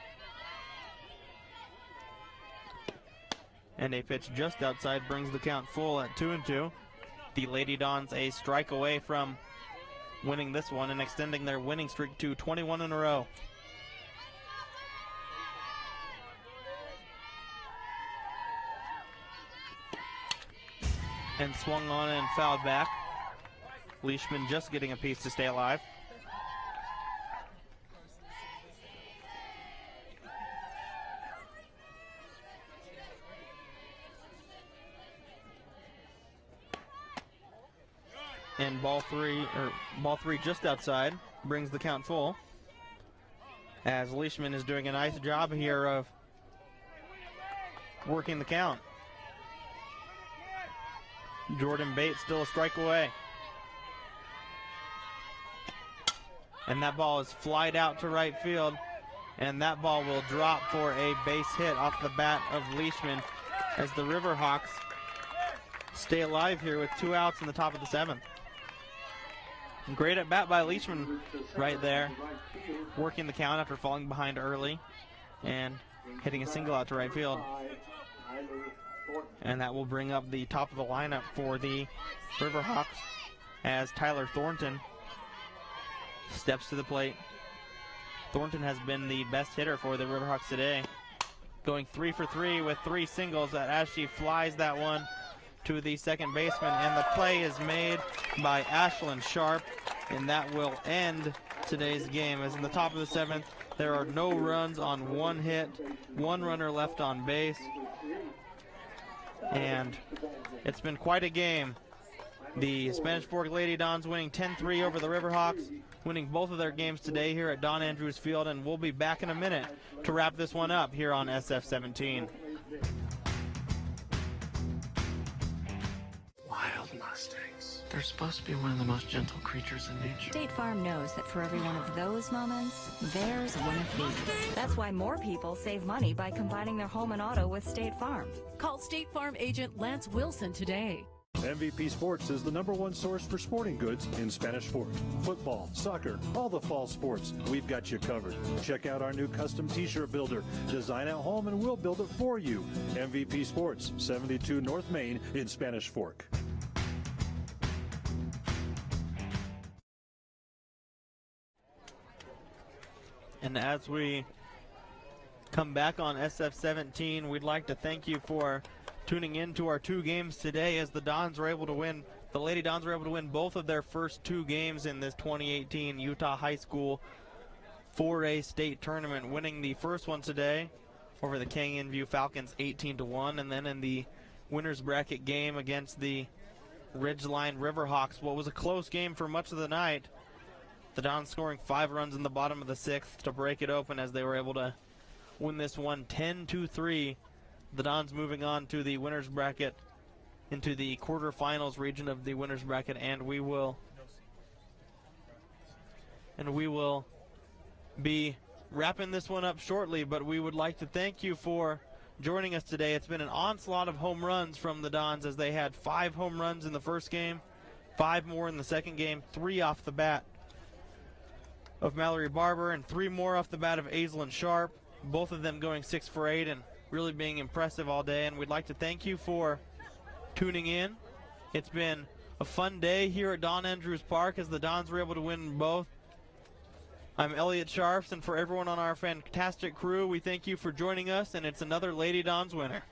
And a pitch just outside brings the count full at 2-2. The Lady Dons a strike away from winning this one and extending their winning streak to 21 in a row. And swung on and fouled back. Leishman just getting a piece to stay alive. And ball three just outside brings the count full, as Leishman is doing a nice job here of working the count. Jordan Bates still a strike away. And that ball is flied out to right field, and that ball will drop for a base hit off the bat of Leishman, as the Riverhawks stay alive here with 2 outs in the top of the 7th. Great at bat by Leishman right there, working the count after falling behind early and hitting a single out to right field. And that will bring up the top of the lineup for the Riverhawks, as Tyler Thornton steps to the plate. Thornton has been the best hitter for the Riverhawks today, going 3 for 3 with 3 singles, as she flies that one to the second baseman, and the play is made by Ashlyn Sharp, and that will end today's game, as in the top of the 7th there are no runs on 1 hit, 1 runner left on base, and it's been quite a game. The Spanish Fork Lady Dons winning 10-3 over the Riverhawks, winning both of their games today here at Don Andrews Field, and we'll be back in a minute to wrap this one up here on SF-17. Wild Mustangs. They're supposed to be one of the most gentle creatures in nature. State Farm knows that for every one of those moments, there's one of these. That's why more people save money by combining their home and auto with State Farm. Call State Farm agent Lance Wilson today. MVP Sports is the #1 source for sporting goods in Spanish Fork. Football, soccer, all the fall sports, we've got you covered. Check out our new custom t-shirt builder. Design at home and we'll build it for you. MVP Sports, 72 North Main in Spanish Fork. And as we come back on SF-17, we'd like to thank you for tuning in to our 2 games today, as the Dons were able to win. The Lady Dons were able to win both of their first 2 games in this 2018 Utah High School 4A state tournament, winning the first one today over the Canyon View Falcons 18-1, and then in the winner's bracket game against the Ridgeline Riverhawks, what was a close game for much of the night, the Dons scoring 5 runs in the bottom of the 6th to break it open, as they were able to win this one 10-3. The Dons moving on to the winner's bracket, into the quarterfinals region of the winner's bracket, and and we will be wrapping this one up shortly, but we would like to thank you for joining us today. It's been an onslaught of home runs from the Dons, as they had 5 home runs in the first game, 5 more in the second game, 3 off the bat of Mallory Barber, and 3 more off the bat of Aislinn Sharp, both of them going 6 for 8 and really being impressive all day. And we'd like to thank you for tuning in. It's been a fun day here at Don Andrews Park as the Dons were able to win both. I'm Elliot Sharfs, and for everyone on our fantastic crew, we thank you for joining us, and it's another Lady Dons winner.